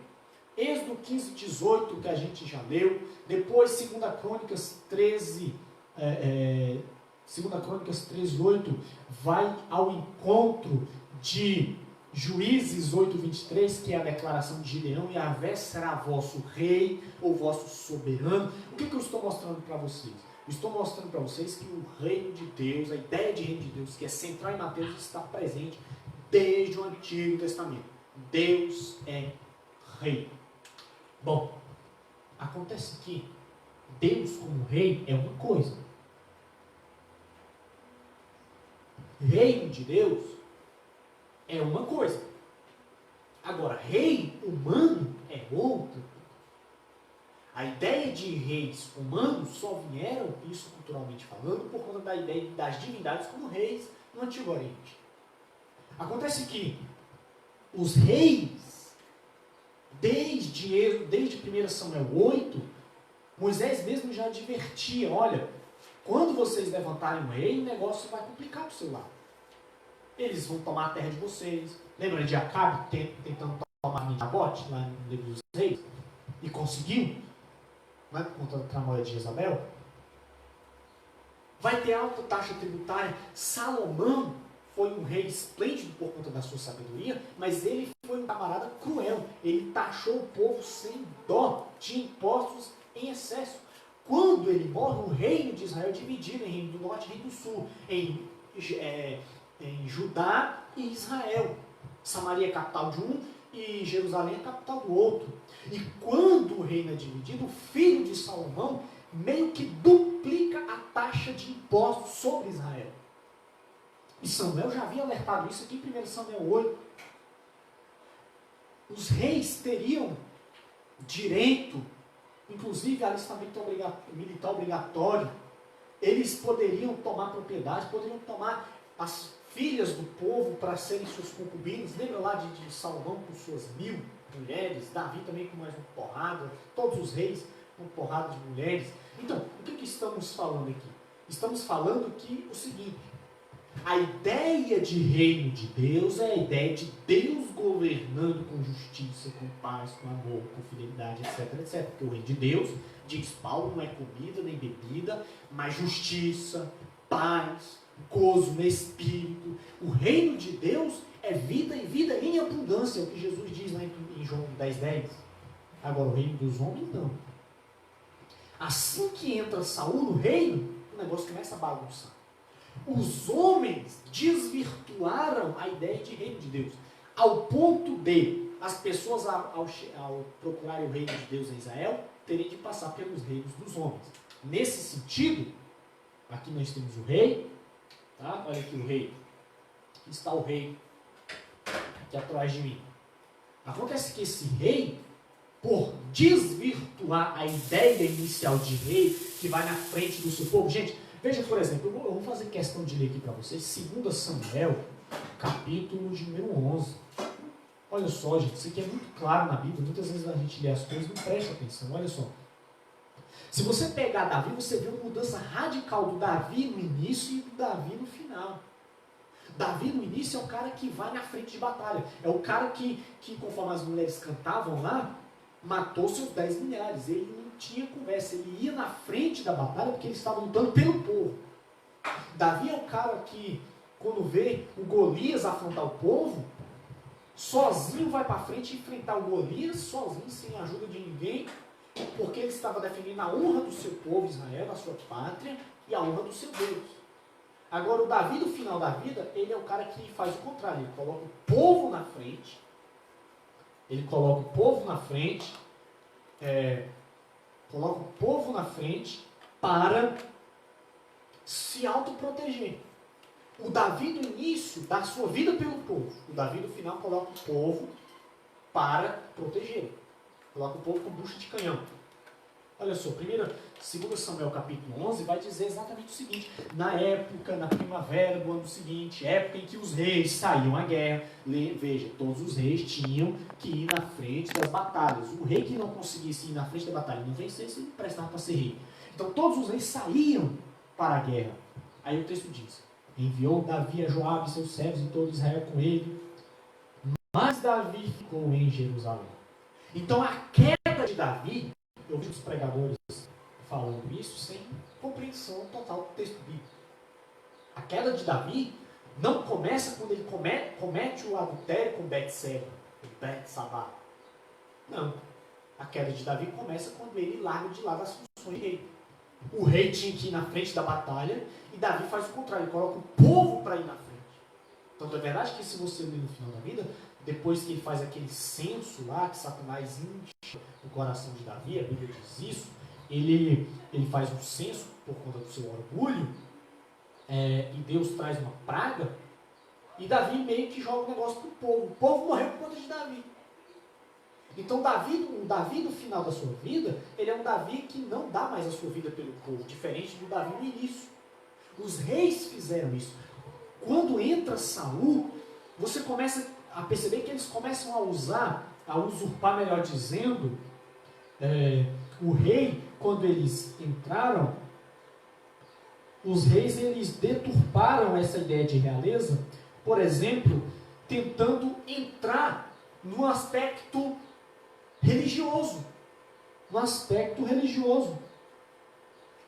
Speaker 1: Êxodo 15:18, que a gente já leu, depois 2 Crônicas 13:8 vai ao encontro de Juízes 8:23, que é a declaração de Gideão: Yahvé será vosso rei ou vosso soberano. O que eu estou mostrando para vocês? Eu estou mostrando para vocês que o reino de Deus, a ideia de reino de Deus, que é central em Mateus, está presente desde o Antigo Testamento. Deus é rei. Bom, acontece que Deus como rei é uma coisa. Reino de Deus é uma coisa. Agora, rei humano é outra. A ideia de reis humanos só vieram, isso culturalmente falando, por conta da ideia das divindades como reis no Antigo Oriente. Acontece que os reis, desde 1 Samuel 8, Moisés mesmo já advertia: olha, quando vocês levantarem um rei, o negócio vai complicar para o seu lado. Eles vão tomar a terra de vocês. Lembra de Acabe tentando tomar Nabote lá no livro dos reis? E conseguiu? Não é por conta da tramóia de Jezabel? Vai ter alta taxa tributária. Salomão foi um rei esplêndido por conta da sua sabedoria, mas ele foi um camarada cruel. Ele taxou o povo sem dó de impostos em excesso. Quando ele morre, o reino de Israel é dividido em reino do norte e reino do sul, em Judá e Israel. Samaria é capital de um e Jerusalém é capital do outro. E quando o reino é dividido, o filho de Salomão meio que duplica a taxa de impostos sobre Israel. E Samuel já havia alertado isso aqui em 1 Samuel 8. Os reis teriam direito, inclusive alistamento militar obrigatório. Eles poderiam tomar propriedade, poderiam tomar as filhas do povo para serem suas concubinas. Lembra lá de Salomão com suas 1000 mulheres, Davi também com mais uma porrada, todos os reis com uma porrada de mulheres. Então, o que estamos falando aqui? Estamos falando que o seguinte: a ideia de reino de Deus é a ideia de Deus governando com justiça, com paz, com amor, com fidelidade, etc, etc. Porque o reino de Deus, diz Paulo, não é comida nem bebida, mas justiça, paz, gozo no Espírito. O reino de Deus é vida e vida em abundância, é o que Jesus diz lá em João 10:10. Agora, o reino dos homens, não. Assim que entra Saul no reino, o negócio começa a bagunçar. Os homens desvirtuaram a ideia de reino de Deus, ao ponto de as pessoas, ao procurarem o reino de Deus em Israel, terem que passar pelos reinos dos homens. Nesse sentido, aqui nós temos o rei, tá? Olha aqui o rei. Aqui está o rei, aqui atrás de mim. Acontece que esse rei, por desvirtuar a ideia inicial de rei, que vai na frente do seu povo. Gente, veja, por exemplo, eu vou fazer questão de ler aqui para vocês, 2 Samuel, capítulo de número 11. Olha só, gente, isso aqui é muito claro na Bíblia, muitas vezes a gente lê as coisas e não presta atenção, olha só. Se você pegar Davi, você vê uma mudança radical do Davi no início e do Davi no final. Davi, no início, é o cara que vai na frente de batalha. É o cara que conforme as mulheres cantavam lá, matou seus 10 milhares. Ele não tinha conversa. Ele ia na frente da batalha porque ele estava lutando pelo povo. Davi é o cara que, quando vê o Golias afrontar o povo, sozinho vai para frente e enfrentar o Golias, sozinho, sem a ajuda de ninguém, porque ele estava defendendo a honra do seu povo Israel, a sua pátria, e a honra do seu Deus. Agora, o Davi, no final da vida, ele é o cara que faz o contrário. Ele coloca o povo na frente. Coloca o povo na frente para se autoproteger. O Davi do início dá sua vida pelo povo. O Davi do final coloca o povo para proteger. Coloca o povo com bucha de canhão. Olha só, 2 Samuel capítulo 11 vai dizer exatamente o seguinte: na época, na primavera do ano seguinte, época em que os reis saíam à guerra, veja, todos os reis tinham que ir na frente das batalhas. O rei que não conseguisse ir na frente da batalha e não vencesse, ele prestava para ser rei. Então todos os reis saíam para a guerra. Aí o texto diz: enviou Davi a Joabe e seus servos e todo Israel com ele, mas Davi ficou em Jerusalém. Então a queda de Davi, eu vi os pregadores falando isso sem compreensão total do texto bíblico. A queda de Davi não começa quando ele comete o adultério com Betseba, Betsabá. Não. A queda de Davi começa quando ele larga de lado as funções de rei. O rei tinha que ir na frente da batalha e Davi faz o contrário, ele coloca o povo para ir na frente. Tanto é verdade que, se você ler no final da vida, depois que ele faz aquele censo lá, que Satanás incha o coração de Davi, a Bíblia diz isso, ele faz um censo por conta do seu orgulho, e Deus traz uma praga, e Davi meio que joga o negócio para o povo. O povo morreu por conta de Davi. Então o Davi no final da sua vida, ele é um Davi que não dá mais a sua vida pelo povo, diferente do Davi no início. Os reis fizeram isso. Quando entra Saul, você começa a perceber que eles começam a usurpar, melhor dizendo, o rei. Quando eles entraram, os reis eles deturparam essa ideia de realeza, por exemplo, tentando entrar no aspecto religioso.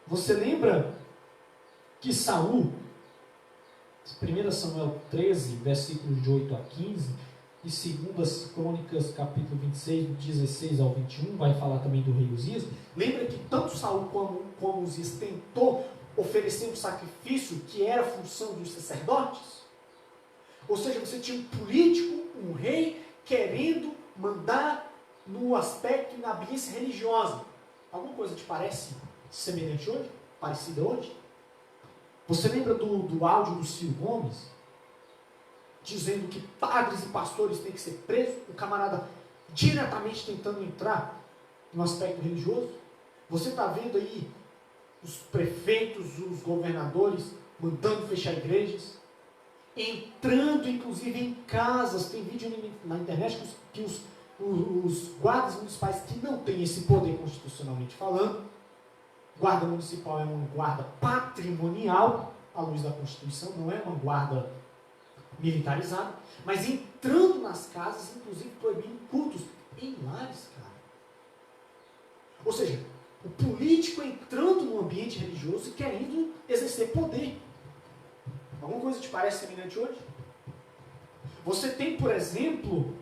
Speaker 1: Você lembra que Saul, 1 Samuel 13, versículos de 8 a 15, e 2 Crônicas, capítulo 26, do 16 ao 21, vai falar também do rei Uzias. Lembra que tanto Saul como Uzias tentou oferecer um sacrifício que era função dos sacerdotes? Ou seja, você tinha um político, um rei, querendo mandar no aspecto e na ambiência religiosa. Alguma coisa te parece semelhante hoje? Parecida hoje? Você lembra do áudio do Ciro Gomes? Dizendo que padres e pastores têm que ser presos? O camarada diretamente tentando entrar no aspecto religioso? Você está vendo aí os prefeitos, os governadores mandando fechar igrejas? Entrando inclusive em casas. Tem vídeo na internet que os guardas municipais, que não têm esse poder constitucionalmente falando, guarda municipal é uma guarda patrimonial, à luz da Constituição, não é uma guarda militarizada, mas entrando nas casas, inclusive proibindo cultos em lares, cara. Ou seja, o político entrando no ambiente religioso e querendo exercer poder. Alguma coisa te parece semelhante hoje? Você tem, por exemplo,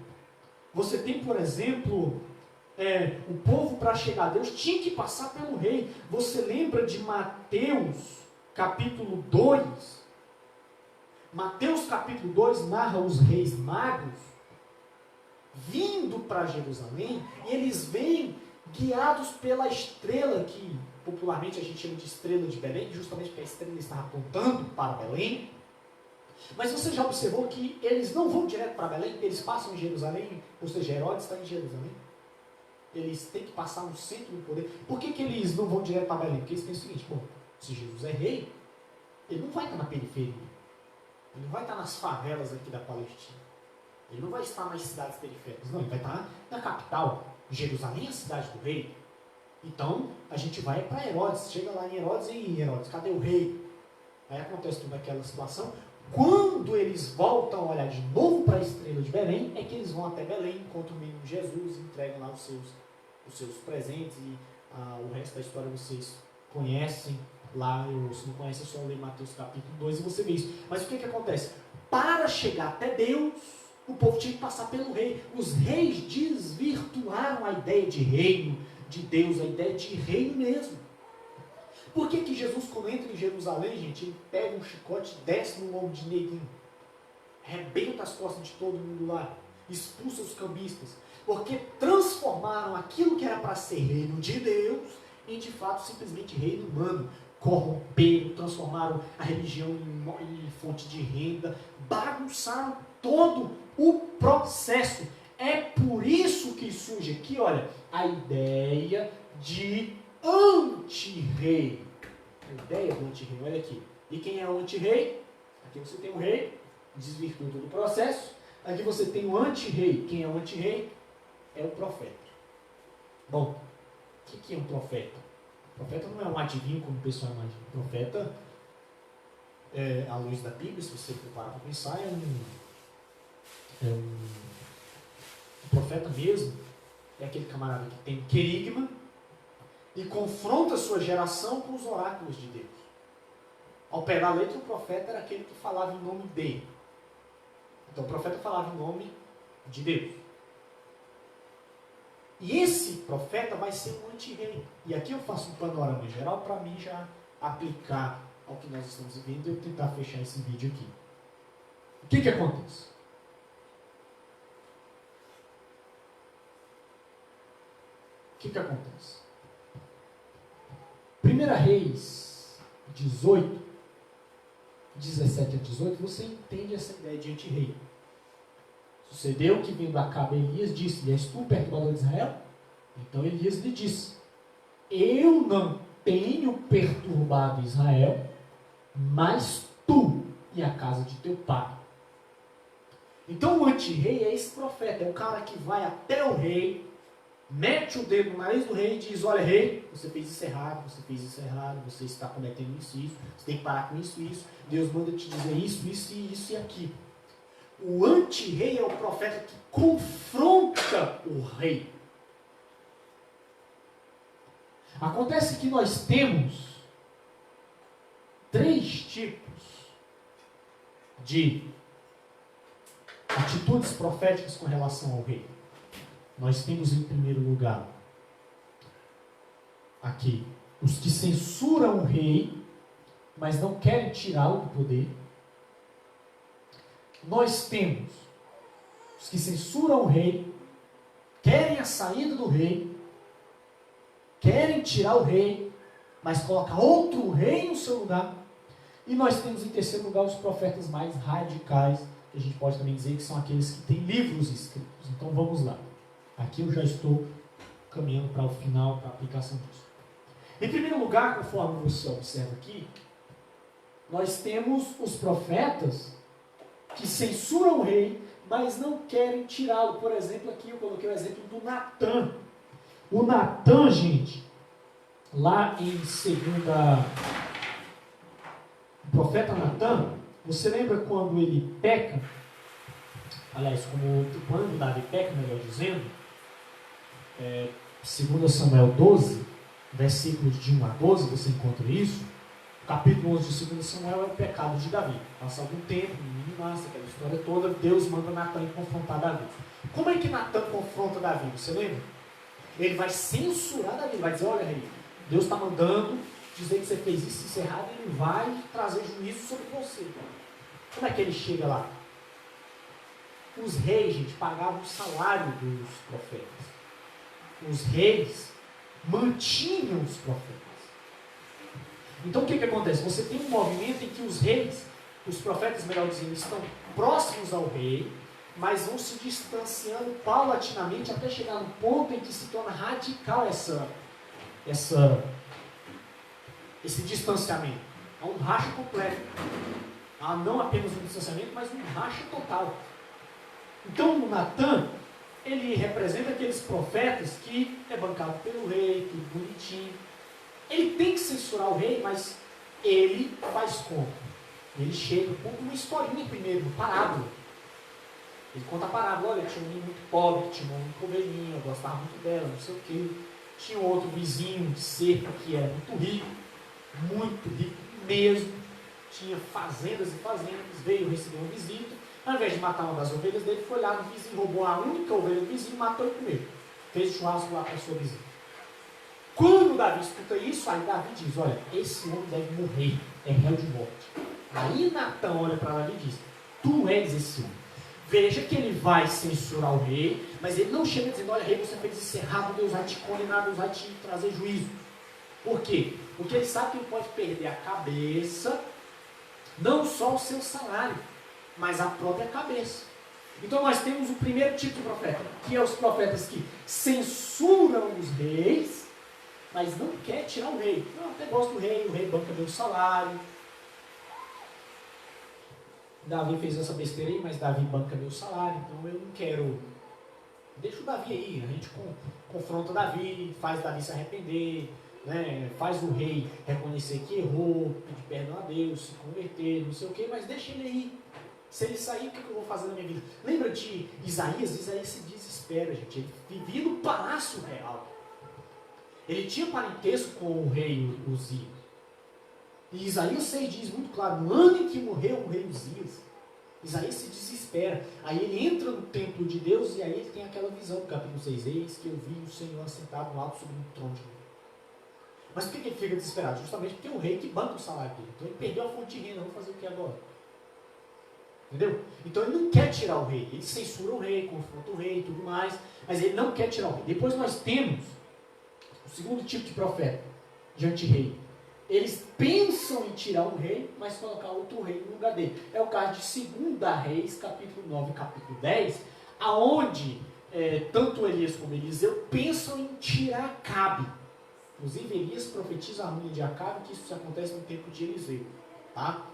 Speaker 1: o povo, para chegar a Deus, tinha que passar pelo rei. Você lembra de Mateus, capítulo 2? Mateus, capítulo 2, narra os reis magos vindo para Jerusalém, e eles vêm guiados pela estrela, que popularmente a gente chama de estrela de Belém, justamente porque a estrela estava apontando para Belém. Mas você já observou que eles não vão direto para Belém, eles passam em Jerusalém, ou seja, Herodes está em Jerusalém. Eles têm que passar no centro do poder. Por que eles não vão direto para Belém? Porque eles pensam o seguinte: bom, se Jesus é rei, ele não vai estar na periferia, ele não vai estar nas favelas aqui da Palestina, ele não vai estar nas cidades periféricas, não, ele vai estar na capital. Jerusalém é a cidade do rei. Então a gente vai para Herodes, chega lá em Herodes, cadê o rei? Aí acontece toda aquela situação. Quando eles voltam a olhar de novo para a estrela de Belém, é que eles vão até Belém, encontram o menino Jesus, entregam lá os seus presentes e o resto da história vocês conhecem lá, ou se não conhecem é só ler Mateus capítulo 2 e você vê isso. Mas o que acontece? Para chegar até Deus, o povo tinha que passar pelo rei. Os reis desvirtuaram a ideia de reino de Deus, a ideia de reino mesmo. Por que Jesus, quando entra em Jerusalém, gente, ele pega um chicote e desce no ombro de neguinho, arrebenta as costas de todo mundo lá, expulsa os cambistas, porque transformaram aquilo que era para ser reino de Deus em, de fato, simplesmente reino humano. Corromperam, transformaram a religião em fonte de renda, bagunçaram todo o processo. É por isso que surge aqui, olha, a ideia de anti-rei. A ideia do anti-rei, olha aqui. E quem é o anti-rei? Aqui você tem o rei, desvirtua todo o processo. Aqui você tem o anti-rei. Quem é o anti-rei? É o profeta. Bom, o que é um profeta? O profeta não é um adivinho, como o pessoal imagina. O profeta, à luz da Bíblia, se você for parar para pensar, o profeta mesmo é aquele camarada que tem querigma e confronta a sua geração com os oráculos de Deus. Ao pé da letra, o profeta era aquele que falava em nome dele. Então o profeta falava em nome de Deus. E esse profeta vai ser um anti-rei. E aqui eu faço um panorama geral para mim já aplicar ao que nós estamos vivendo e eu tentar fechar esse vídeo aqui. O que acontece? O que acontece? 1 Reis 18, 17 a 18, você entende essa ideia de anti-rei. Sucedeu que, vindo Acabe, Elias disse: és tu perturbador de Israel? Então Elias lhe disse: eu não tenho perturbado Israel, mas tu e a casa de teu pai. Então o anti-rei é esse profeta, é o cara que vai até o rei, mete o dedo no nariz do rei e diz: olha, rei, você fez isso errado, você fez isso errado, você está cometendo isso e isso, você tem que parar com isso e isso, Deus manda te dizer isso, isso e isso e aquilo. O anti-rei é o profeta que confronta o rei. Acontece que nós temos 3 tipos de atitudes proféticas com relação ao rei. Nós temos em primeiro lugar aqui os que censuram o rei, mas não querem tirá-lo do poder. Nós temos os que censuram o rei, querem a saída do rei, querem tirar o rei, mas colocar outro rei no seu lugar. E nós temos em terceiro lugar os profetas mais radicais, que a gente pode também dizer que são aqueles que têm livros escritos. Então vamos lá. Aqui eu já estou caminhando para o final, para a aplicação disso. Em primeiro lugar, conforme você observa aqui, nós temos os profetas que censuram o rei, mas não querem tirá-lo. Por exemplo, aqui eu coloquei o exemplo do Natã. O Natã, gente, lá em o profeta Natã, você lembra quando ele peca? Aliás, quando Davi peca, melhor dizendo, 2 Samuel 12, versículos de 1 a 12, você encontra isso. O capítulo 11 de 2 Samuel é o pecado de Davi. Passa algum tempo, o menino nasce, aquela história toda, Deus manda Natã confrontar Davi. Como é que Natã confronta Davi? Você lembra? Ele vai censurar Davi, vai dizer: olha, rei, Deus está mandando dizer que você fez isso errado, e ele vai trazer juízo sobre você. Como é que ele chega lá? Os reis, gente, pagavam o salário dos profetas. Os reis mantinham os profetas. Então o que acontece? Você tem um movimento em que os reis, os profetas, melhor dizendo, estão próximos ao rei, mas vão se distanciando paulatinamente até chegar no ponto em que se torna radical esse distanciamento. Há um racha completo. Há não apenas um distanciamento, mas um racha total. Então o Natã, ele representa aqueles profetas que é bancado pelo rei, tudo bonitinho. Ele tem que censurar o rei, mas ele faz como? Ele chega, conta uma historinha primeiro, uma parábola. Ele conta a parábola, olha, tinha um menino muito pobre, tinha uma única ovelhinha, eu gostava muito dela, não sei o quê. Tinha um outro vizinho de cerca que era muito rico mesmo. Tinha fazendas e fazendas, veio receber uma visita. Ao invés de matar uma das ovelhas dele, foi lá no vizinho, roubou a única ovelha do vizinho, matou e comeu. Fez churrasco lá para a sua visita. Quando Davi escuta isso, aí Davi diz, olha, esse homem deve morrer, é réu de morte. Aí Natã olha para Davi e diz, tu és esse homem. Veja que ele vai censurar o rei, mas ele não chega dizendo, olha rei, você fez isso errado, Deus vai te condenar, Deus vai te trazer juízo. Por quê? Porque ele sabe que ele pode perder a cabeça, não só o seu salário, mas a própria cabeça. Então nós temos o primeiro tipo de profeta, que é os profetas que censuram os reis, mas não quer tirar o rei. Eu até gosto do rei, o rei banca meu salário. Davi fez essa besteira aí, mas Davi banca meu salário, então eu não quero. Deixa o Davi aí, a gente confronta Davi, faz Davi se arrepender, né? Faz o rei reconhecer que errou, pedir perdão a Deus, se converter, não sei o que, mas deixa ele aí. Se ele sair, o que eu vou fazer na minha vida? Lembra de Isaías? Isaías se desespera, gente. Ele vivia no palácio real. Ele tinha parentesco com o rei Uzias. E Isaías 6 diz muito claro, no ano em que morreu o rei Uzias, Isaías se desespera. Aí ele entra no templo de Deus e aí ele tem aquela visão do capítulo 6. Eis que eu vi o Senhor assentado no alto sobre um trono de ouro. Mas por que ele fica desesperado? Justamente porque é o rei que banca o salário dele. Então ele perdeu a fonte de renda, vamos fazer o que agora? Entendeu? Então ele não quer tirar o rei. Ele censura o rei, confronta o rei e tudo mais, mas ele não quer tirar o rei. Depois nós temos o segundo tipo de profeta, de anti-rei. Eles pensam em tirar um rei, mas colocar outro rei no lugar dele. É o caso de 2 Reis, capítulo 9 e capítulo 10, aonde tanto Elias como Eliseu pensam em tirar Acabe. Inclusive Elias profetiza a ruína de Acabe, que isso acontece no tempo de Eliseu. Tá?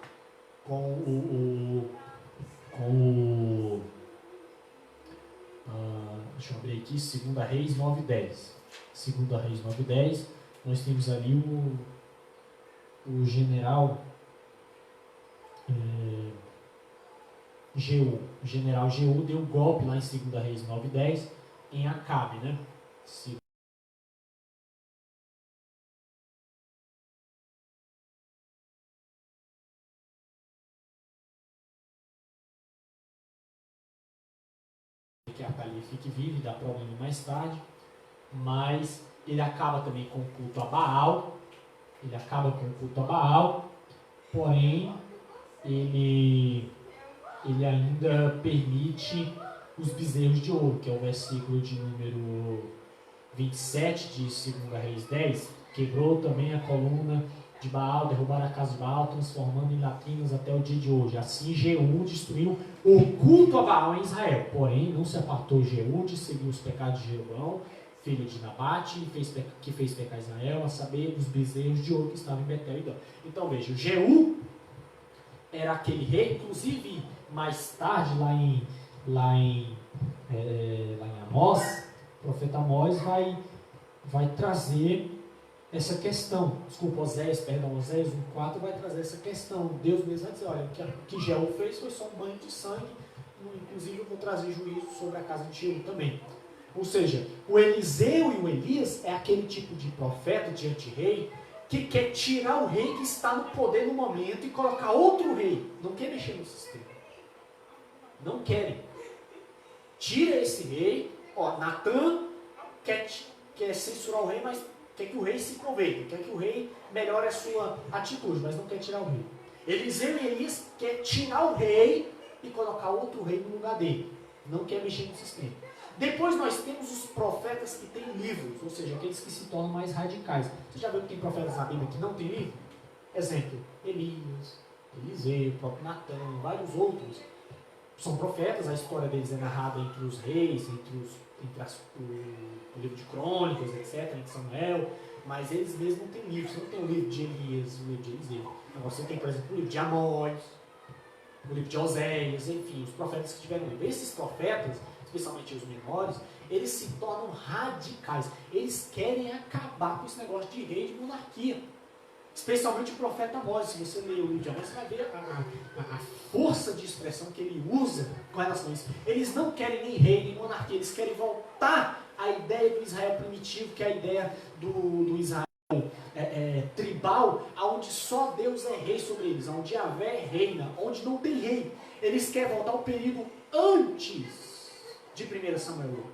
Speaker 1: Deixa eu abrir aqui, 2 Reis 9 e 10. 2 Reis 9 e 10, nós temos ali o general Jeú. O general Jeú deu um golpe lá em 2 Reis 9 e 10 em Acabe, né? Que a Thalia fique viva e dá problema mais tarde, mas ele acaba também com o culto a Baal, porém ele ainda permite os bezerros de ouro, que é o versículo de número 27 de 2 Reis 10, quebrou também a coluna de Baal, derrubaram a casa de Baal, transformando em latrinas até o dia de hoje. Assim Jeú destruiu o culto a Baal em Israel. Porém, não se apartou Jeú de seguir os pecados de Jeroboão, filho de Nabate, que fez pecar Israel, a saber, dos bezerros de ouro que estavam em Betel e Dan. Então veja, o Jeú era aquele rei, inclusive mais tarde, lá em Amós, o profeta Amós vai trazer essa questão. Oséias 1:4 vai trazer essa questão. Deus mesmo vai dizer, olha, o que Jeú fez foi só um banho de sangue, inclusive eu vou trazer juízo sobre a casa de Jeú também. Ou seja, o Eliseu e o Elias é aquele tipo de profeta, de anti-rei, que quer tirar o rei que está no poder no momento e colocar outro rei. Não quer mexer no sistema. Não querem. Tira esse rei. Natã quer censurar o rei, mas quer que o rei se converta, quer que o rei melhore a sua atitude, mas não quer tirar o rei. Eliseu e Elias quer tirar o rei e colocar outro rei no lugar dele. Não quer mexer no sistema. Depois nós temos os profetas que têm livros, ou seja, aqueles que se tornam mais radicais. Você já viu que tem profetas na Bíblia que não tem livro? Exemplo, Elias, Eliseu, o próprio Natã, vários outros. São profetas, a história deles é narrada entre os reis, o livro de crônicas, etc., entre Samuel, mas eles mesmos não têm livro. Você não tem o livro de Elias, o livro de Eliseu. Agora você tem, por exemplo, o livro de Amós, o livro de Oséias, enfim, os profetas que tiveram livro. Esses profetas, especialmente os menores, eles se tornam radicais. Eles querem acabar com esse negócio de rei e de monarquia. Especialmente o profeta Amós. Se você ler o livro de Amós, você vai ver a força de expressão que ele usa com relação a isso. Eles não querem nem rei, nem monarquia. Eles querem voltar à ideia do Israel primitivo, que é a ideia do Israel tribal, onde só Deus é rei sobre eles, onde Yahvé reina, onde não tem rei. Eles querem voltar ao período antes de 1 Samuel,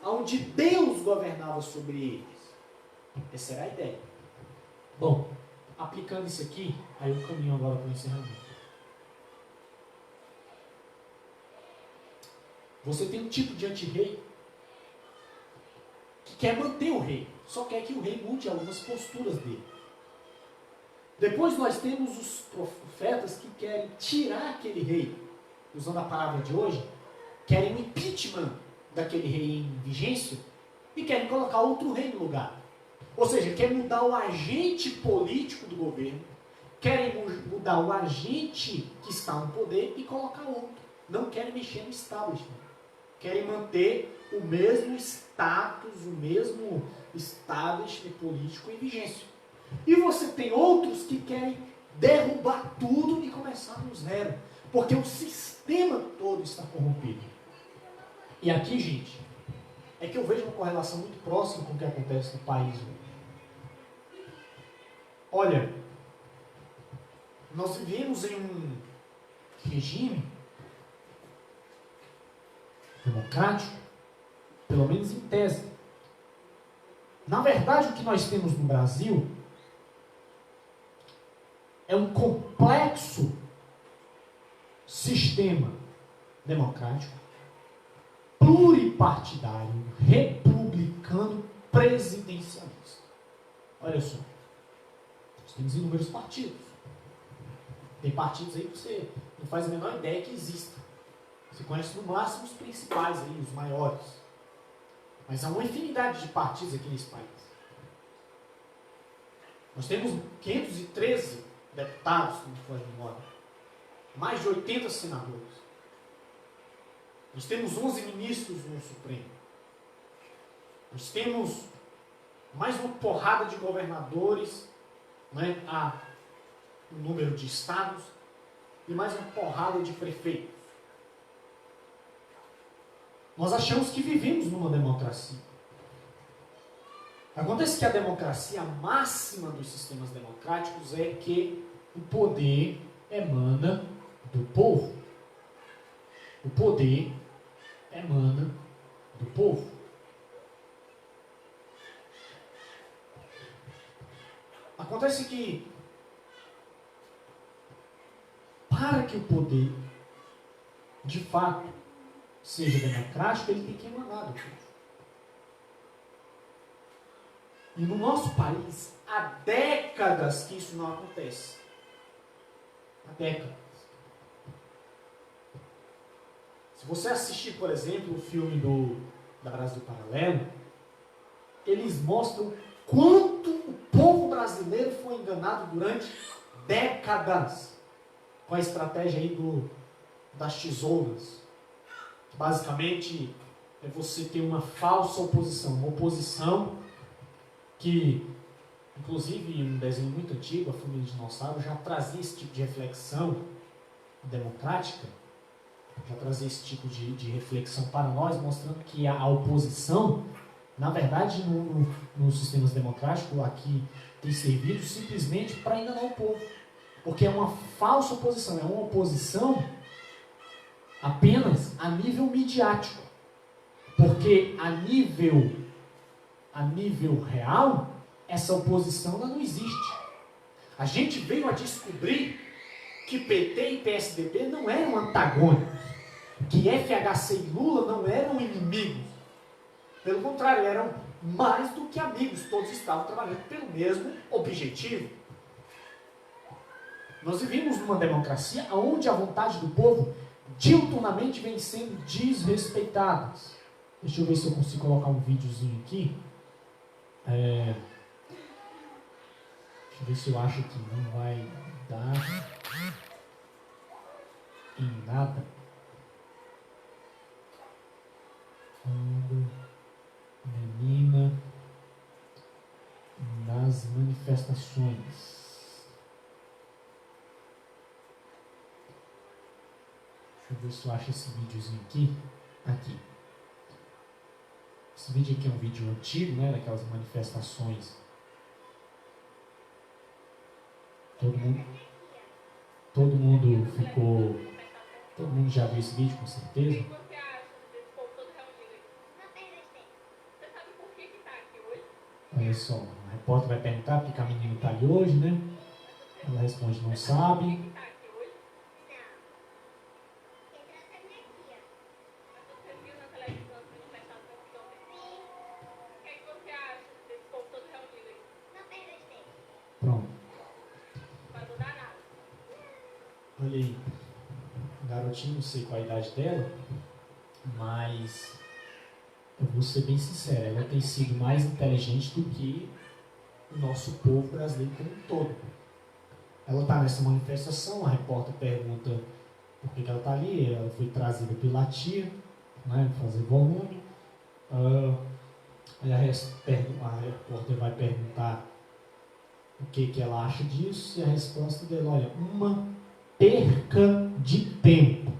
Speaker 1: onde Deus governava sobre eles. Essa era a ideia. Bom, aplicando isso aqui, aí eu caminho agora para o encerramento. Você tem um tipo de anti-rei que quer manter o rei, só quer que o rei mude algumas posturas dele. Depois nós temos os profetas que querem tirar aquele rei, usando a palavra de hoje, querem o impeachment daquele rei em vigência e querem colocar outro rei no lugar. Ou seja, querem mudar o agente político do governo, querem mudar o agente que está no poder e colocar outro. Não querem mexer no establishment. Querem manter o mesmo status, o mesmo establishment político em vigência. E você tem outros que querem derrubar tudo e começar do zero. Porque o sistema todo está corrompido. E aqui, gente, é que eu vejo uma correlação muito próxima com o que acontece no país hoje. Olha, nós vivemos em um regime democrático, pelo menos em tese. Na verdade, o que nós temos no Brasil é um complexo sistema democrático, pluripartidário, republicano, presidencialista. Olha só, nós temos inúmeros partidos. Tem partidos aí que você não faz a menor ideia que existem. Você conhece no máximo os principais aí, os maiores. Mas há uma infinidade de partidos aqui nesse país. Nós temos 513 deputados, se não for de memória. Mais de 80 senadores. Nós temos 11 ministros no Supremo. Nós temos mais uma porrada de governadores, né, o número de estados, e mais uma porrada de prefeitos. Nós achamos que vivemos numa democracia. Acontece que a democracia, a máxima dos sistemas democráticos é que o poder emana do povo. O poder emana do povo. Acontece que, para que o poder, de fato, seja democrático, ele tem que emanar do povo. E no nosso país, há décadas que isso não acontece. Há décadas. Se você assistir, por exemplo, o filme da Brasil Paralelo, eles mostram quanto o povo brasileiro foi enganado durante décadas com a estratégia aí das tesouras. Basicamente, é você ter uma falsa oposição, uma oposição que, inclusive, um desenho muito antigo, a Família Dinossauro, já trazia esse tipo de reflexão democrática, já trazia esse tipo de reflexão para nós, mostrando que a oposição, na verdade, nos sistemas democráticos, aqui tem servido simplesmente para enganar o povo. Porque é uma falsa oposição, é uma oposição apenas a nível midiático. Porque a nível real, essa oposição ela não existe. A gente veio a descobrir que PT e PSDB não eram antagônicos, que FHC e Lula não eram inimigos. Pelo contrário, eram mais do que amigos, todos estavam trabalhando pelo mesmo objetivo. Nós vivemos numa democracia onde a vontade do povo diuturnamente vem sendo desrespeitada. Deixa eu ver se eu consigo colocar um videozinho aqui. Deixa eu ver se eu acho que não vai dar em nada. Menina nas manifestações. manifestações. Deixa eu ver se eu acho esse videozinho aqui. Aqui. Esse vídeo aqui é um vídeo antigo, né? Daquelas manifestações. Todo mundo ficou... Todo mundo já viu esse vídeo, com certeza. Olha só, o repórter vai perguntar por que a menina está ali hoje, né? Ela responde, não sabe. Pronto. Olha aí. Garotinho, não sei qual a idade dela, mas eu vou ser bem sincero, ela tem sido mais inteligente do que o nosso povo brasileiro como um todo. Ela está nessa manifestação, a repórter pergunta por que ela está ali, ela foi trazida pela tia, né, fazer volume. Aí a repórter vai perguntar o que ela acha disso, e a resposta dela, olha, uma perca de tempo.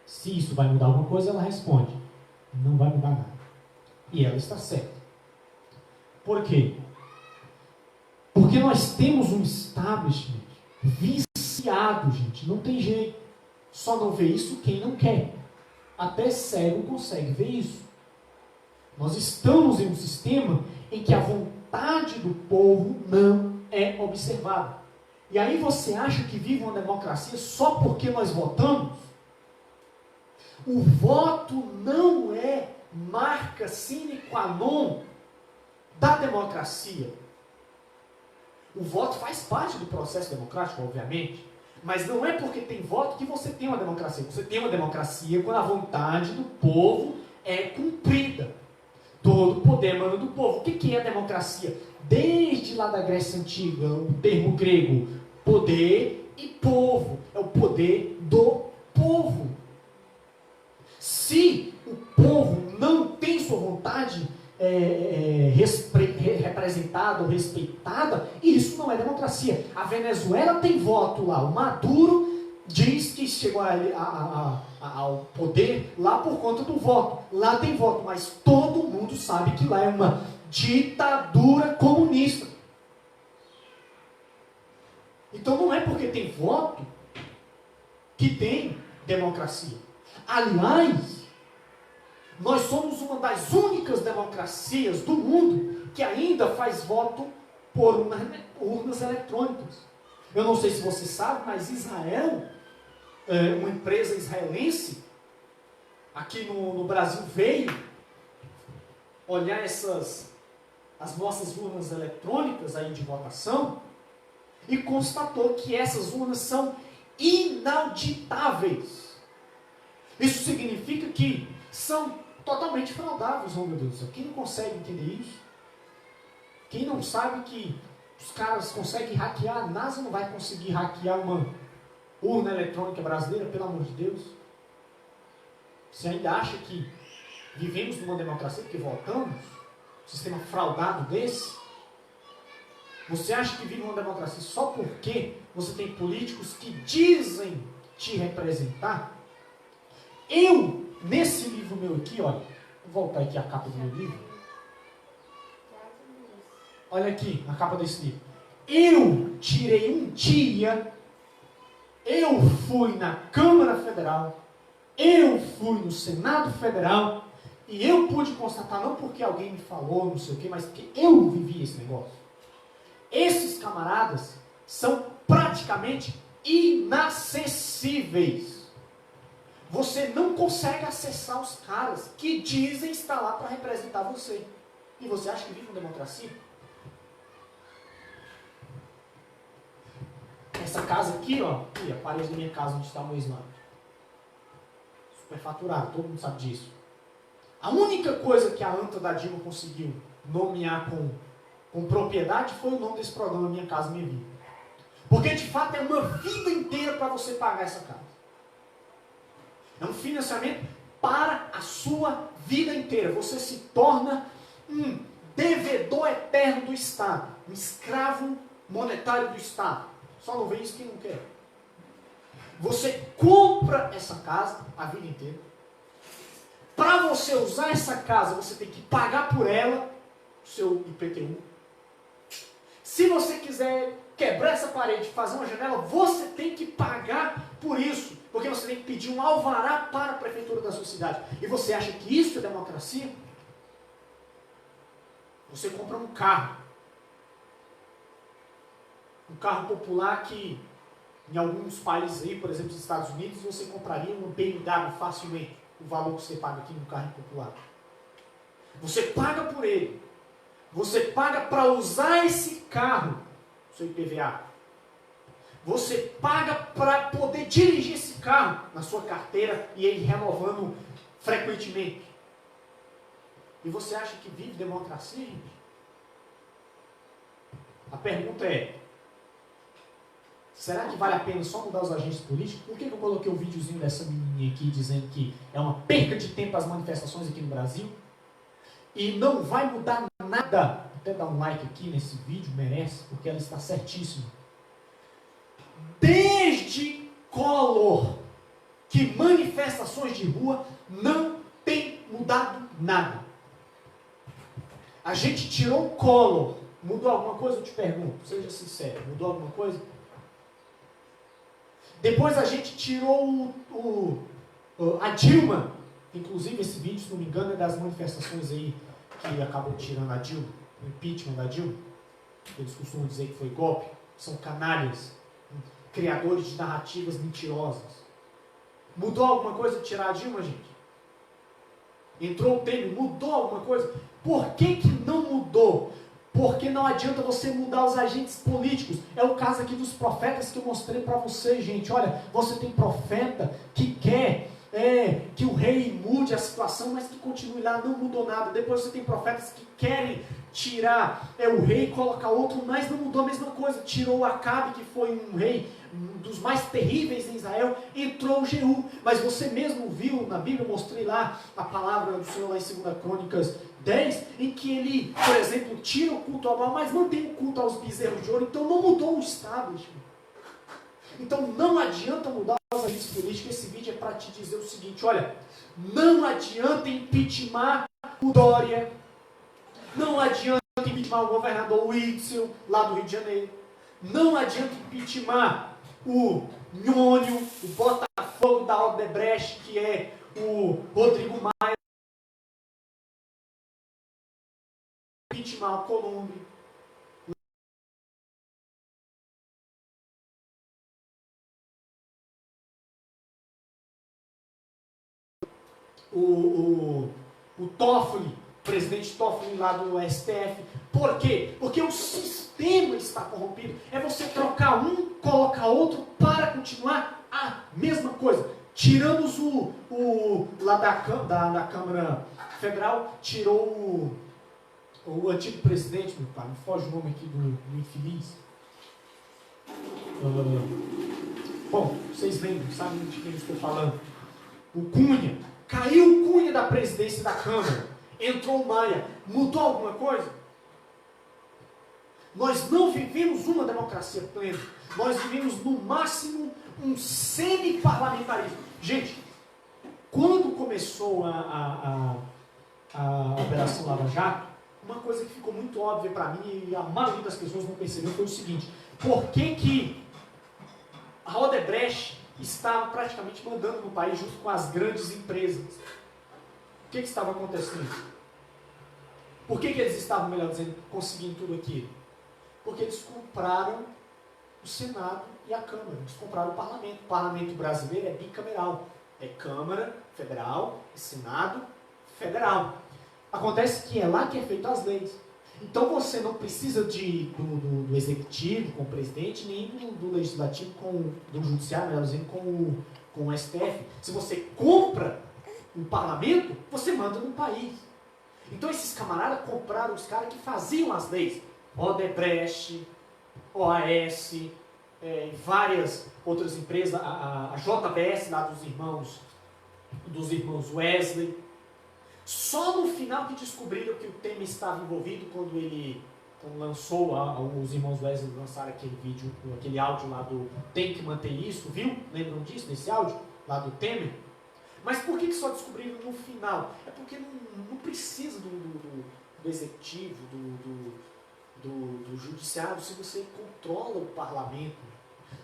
Speaker 1: Se isso vai mudar alguma coisa, ela responde, não vai mudar nada. E ela está certa. Por quê? Porque nós temos um establishment viciado, gente. Não tem jeito. Só não vê isso quem não quer. Até cego consegue ver isso. Nós estamos em um sistema em que a vontade do povo não é observada. E aí você acha que vive uma democracia só porque nós votamos? O voto não é marca sine qua non da democracia. O voto faz parte do processo democrático, obviamente, mas não é porque tem voto que você tem uma democracia. Você tem uma democracia quando a vontade do povo é cumprida. Todo poder emana do povo. O que é a democracia? Desde lá da Grécia Antiga, o termo grego, poder e povo. É o poder do povo. Se o povo não tem sua vontade representada ou respeitada, isso não é democracia. A Venezuela tem voto lá. O Maduro diz que chegou ao poder lá por conta do voto. Lá tem voto, mas todo mundo sabe que lá é uma ditadura comunista. Então não é porque tem voto que tem democracia. Aliás, nós somos uma das únicas democracias do mundo que ainda faz voto por urnas eletrônicas. Eu não sei se você sabe, mas Israel, uma empresa israelense, aqui no Brasil veio olhar as nossas urnas eletrônicas aí de votação e constatou que essas urnas são inauditáveis. Isso significa que são totalmente fraudáveis, oh meu Deus do céu. Quem não consegue entender isso? Quem não sabe que os caras conseguem hackear, a NASA não vai conseguir hackear uma urna eletrônica brasileira, pelo amor de Deus. Você ainda acha que vivemos numa democracia porque votamos? Um sistema fraudado desse? Você acha que vive uma democracia só porque você tem políticos que dizem te representar? Nesse livro meu aqui, olha, vou voltar aqui a capa do meu livro. Olha aqui, a capa desse livro. Eu tirei um dia, eu fui na Câmara Federal, eu fui no Senado Federal, e eu pude constatar, não porque alguém me falou, não sei o quê, mas porque eu vivi esse negócio. Esses camaradas são praticamente inacessíveis. Você não consegue acessar os caras que dizem estar lá para representar você. E você acha que vive uma democracia? Essa casa aqui, ó, aqui, a parede da minha casa onde está o meu slide. Superfaturado, todo mundo sabe disso. A única coisa que a anta da Dilma conseguiu nomear com propriedade foi o nome desse programa, Minha Casa Minha Vida. Porque de fato é uma vida inteira para você pagar essa casa. É um financiamento para a sua vida inteira. Você se torna um devedor servidor eterno do Estado, um escravo monetário do Estado. Só não vê isso quem não quer. Você compra essa casa a vida inteira. Para você usar essa casa, você tem que pagar por ela o seu IPTU. Se você quiser quebrar essa parede e fazer uma janela, você tem que pagar por isso. Porque você tem que pedir um alvará para a prefeitura da sua cidade. E você acha que isso é democracia? Você compra um carro. Um carro popular que, em alguns países aí, por exemplo, nos Estados Unidos, você compraria um BMW facilmente. O valor que você paga aqui no carro popular. Você paga por ele. Você paga para usar esse carro, seu IPVA. Você paga para poder dirigir esse carro na sua carteira e ele renovando frequentemente. E você acha que vive democracia, gente? A pergunta é, será que vale a pena só mudar os agentes políticos? Por que eu coloquei um videozinho dessa menininha aqui dizendo que é uma perca de tempo as manifestações aqui no Brasil? E não vai mudar nada. Vou até dar um like aqui nesse vídeo, merece, porque ela está certíssima. Desde Collor, que manifestações de rua não tem mudado nada. A gente tirou o Collor. Mudou alguma coisa? Eu te pergunto, seja sincero. Mudou alguma coisa? Depois a gente tirou a Dilma. Inclusive esse vídeo, se não me engano, é das manifestações aí que acabou tirando a Dilma, o impeachment da Dilma. Eles costumam dizer que foi golpe. São canalhas, criadores de narrativas mentirosas. Mudou alguma coisa de tirar a Dilma, gente? Entrou o Temer, mudou alguma coisa? Por que não mudou? Porque não adianta você mudar os agentes políticos. É o caso aqui dos profetas que eu mostrei para você, gente. Olha, você tem profeta que quer que o rei mude a situação, mas que continue lá, não mudou nada. Depois você tem profetas que querem tirar o rei e colocar outro, mas não mudou a mesma coisa. Tirou o Acabe, que foi um rei dos mais terríveis em Israel, entrou o Jeú. Mas você mesmo viu na Bíblia, eu mostrei lá a palavra do Senhor lá em 2 Crônicas 10, em que ele, por exemplo, tira o culto ao Baal, mas mantém o culto aos bezerros de ouro. Então não mudou o establishment. Então não adianta mudar os agentes políticos. Esse vídeo é para te dizer o seguinte, olha, não adianta impeachment o Dória, não adianta impeachment o governador Witzel, lá do Rio de Janeiro, não adianta impeachment o Nhônio, o Botafogo da Odebrecht, que é o Rodrigo Maia, impeachment o Colombo, o Toffoli, o presidente Toffoli lá do STF. Por quê? Porque o sistema está corrompido. É você trocar um, colocar outro para continuar a mesma coisa. Tiramos lá da Câmara Federal, tirou o antigo presidente, meu pai, me foge o nome aqui do infeliz. Bom, vocês lembram, sabem de quem eu estou falando. O Cunha. Caiu o Cunha da presidência da Câmara. Entrou o Maia. Mudou alguma coisa? Nós não vivemos uma democracia plena. Nós vivemos, no máximo, um semi-parlamentarismo. Gente, quando começou a Operação Lava Jato, uma coisa que ficou muito óbvia para mim e a maioria das pessoas não percebeu foi o seguinte: por que a Odebrecht estava praticamente mandando no país junto com as grandes empresas? O que estava acontecendo? Por que eles estavam, melhor dizendo, conseguindo tudo aquilo? Porque eles compraram o Senado e a Câmara. Eles compraram o Parlamento. O Parlamento brasileiro é bicameral. É Câmara Federal e Senado Federal. Acontece que é lá que é feito as leis. Então você não precisa do executivo com o presidente, nem do legislativo do judiciário, melhor dizendo, com o STF. Se você compra um parlamento, você manda no país. Então esses camaradas compraram os caras que faziam as leis. Odebrecht, OAS, várias outras empresas, a JBS lá dos irmãos Wesley. Só no final que descobriram que o Temer estava envolvido, quando lançou, os irmãos Wesley lançaram aquele vídeo, aquele áudio lá do tem que manter isso, viu? Lembram disso, desse áudio? Lá do Temer? Mas por que só descobriram no final? É porque não precisa do executivo, do judiciário, se você controla o parlamento.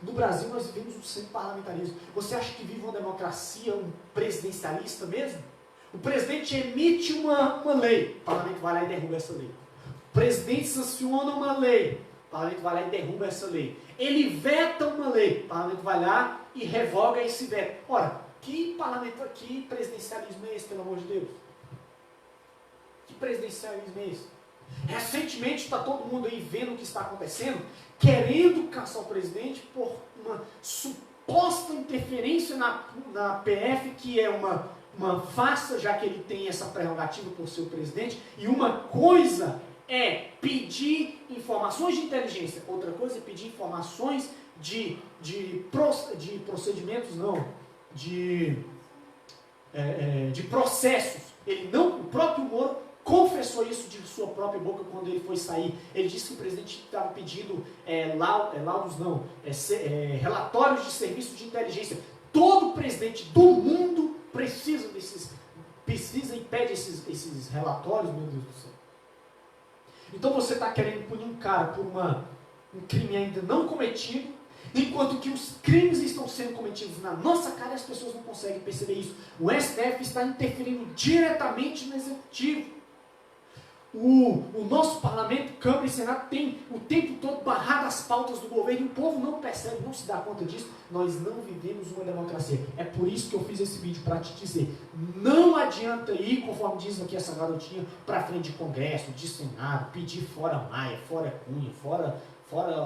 Speaker 1: No Brasil nós vivemos um sem parlamentarismo. Você acha que vive uma democracia, um presidencialista mesmo? O presidente emite uma lei, o parlamento vai lá e derruba essa lei. O presidente sanciona uma lei, o parlamento vai lá e derruba essa lei. Ele veta uma lei, o parlamento vai lá e revoga esse veto. Ora, que presidencialismo é esse, pelo amor de Deus? Que presidencialismo é esse? Recentemente está todo mundo aí vendo o que está acontecendo, querendo caçar o presidente por uma suposta interferência na PF, que é uma farsa, já que ele tem essa prerrogativa por ser o presidente, e uma coisa é pedir informações de inteligência, outra coisa é pedir informações de procedimentos, não, de processos. O próprio Moro confessou isso de sua própria boca quando ele foi sair. Ele disse que o presidente estava pedindo relatórios de serviços de inteligência. Todo presidente do mundo precisa e pede esses relatórios, meu Deus do céu. Então você está querendo punir um cara por um crime ainda não cometido, enquanto que os crimes estão sendo cometidos na nossa cara e as pessoas não conseguem perceber isso. O STF está interferindo diretamente no executivo. O nosso parlamento, Câmara e Senado, tem o tempo todo barrado as pautas do governo e o povo não percebe, não se dá conta disso. Nós não vivemos uma democracia. É por isso que eu fiz esse vídeo, para te dizer, não adianta ir, conforme diz aqui essa garotinha, para frente de Congresso, de Senado, pedir fora Maia, fora Cunha, fora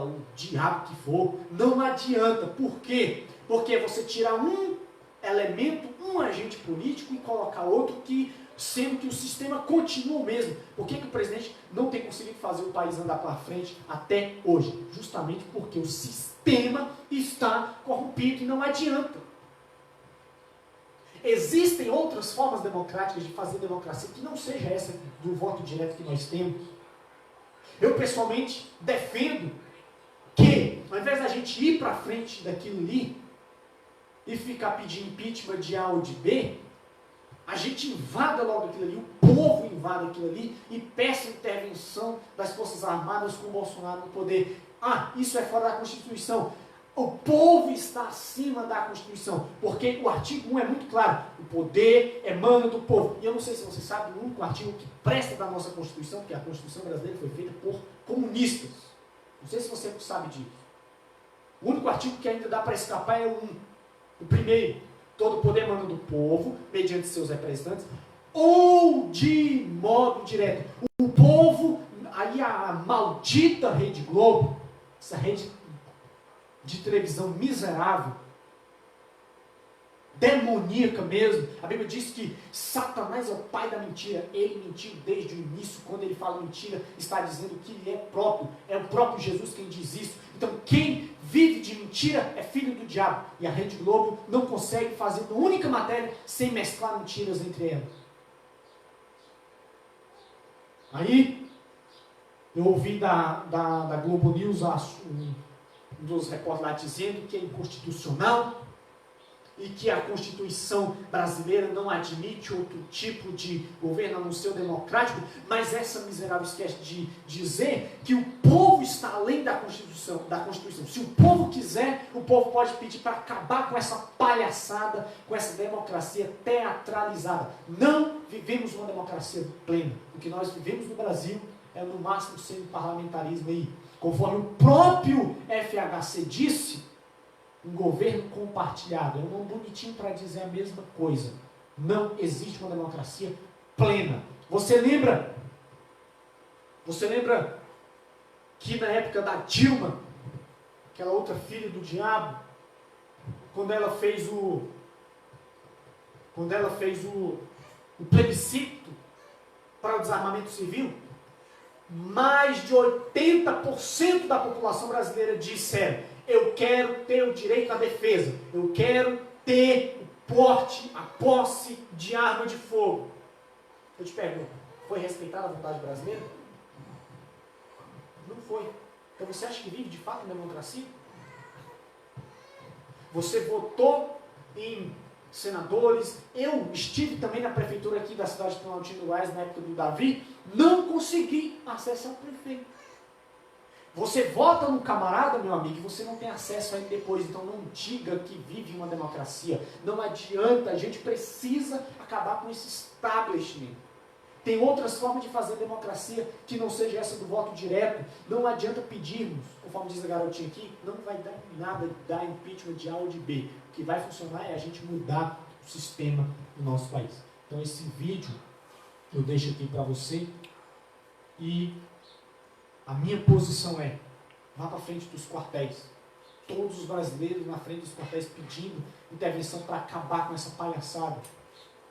Speaker 1: o diabo que for. Não adianta. Por quê? Porque você tira um elemento, um agente político e colocar outro sendo que o sistema continua o mesmo. Por que o presidente não tem conseguido fazer o país andar para frente até hoje? Justamente porque o sistema está corrompido e não adianta. Existem outras formas democráticas de fazer democracia que não seja essa do voto direto que nós temos. Eu pessoalmente defendo que, ao invés da gente ir para frente daquilo ali e ficar pedindo impeachment de A ou de B, a gente invada logo aquilo ali, o povo invada aquilo ali e peça intervenção das Forças Armadas com o Bolsonaro no poder. Isso é fora da Constituição. O povo está acima da Constituição, porque o artigo 1 é muito claro, o poder emana do povo. E eu não sei se você sabe, o único artigo que presta da nossa Constituição, porque a Constituição brasileira foi feita por comunistas. Não sei se você sabe disso. O único artigo que ainda dá para escapar é o primeiro. Todo o poder emana do povo, mediante seus representantes, ou de modo direto. O povo, aí a maldita Rede Globo, essa rede de televisão miserável, demoníaca mesmo. A Bíblia diz que Satanás é o pai da mentira. Ele mentiu desde o início. Quando ele fala mentira, está dizendo que ele é o próprio Jesus quem diz isso. Então quem vive de mentira é filho do diabo. E a Rede Globo não consegue fazer uma única matéria sem mesclar mentiras entre elas. Aí eu ouvi da Globo News um dos repórteres lá dizendo que é inconstitucional e que a Constituição brasileira não admite outro tipo de governo a não ser o democrático, mas essa miserável esquece de dizer que o povo está além da Constituição. Se o povo quiser, o povo pode pedir para acabar com essa palhaçada, com essa democracia teatralizada. Não vivemos uma democracia plena. O que nós vivemos no Brasil é no máximo semi-parlamentarismo aí. Conforme o próprio FHC disse, um governo compartilhado. É um nome bonitinho para dizer a mesma coisa. Não existe uma democracia plena. Você lembra que na época da Dilma, aquela outra filha do diabo, quando ela fez o plebiscito para o desarmamento civil, mais de 80% da população brasileira disseram: eu quero ter o direito à defesa, eu quero ter o porte, a posse de arma de fogo. Eu te pergunto, foi respeitada a vontade brasileira? Não foi. Então você acha que vive de fato em democracia? Você votou em senadores. Eu estive também na prefeitura aqui da cidade de Planaltina do Goiás na época do Davi. Não consegui acesso ao prefeito. Você vota num camarada, meu amigo, e você não tem acesso a ele depois. Então não diga que vive uma democracia. Não adianta, a gente precisa acabar com esse establishment. Tem outras formas de fazer democracia que não seja essa do voto direto. Não adianta pedirmos, conforme diz a garotinha aqui, não vai dar nada dar impeachment de A ou de B. O que vai funcionar é a gente mudar o sistema do nosso país. Então esse vídeo eu deixo aqui para você e a minha posição é, vá para frente dos quartéis. Todos os brasileiros na frente dos quartéis pedindo intervenção para acabar com essa palhaçada.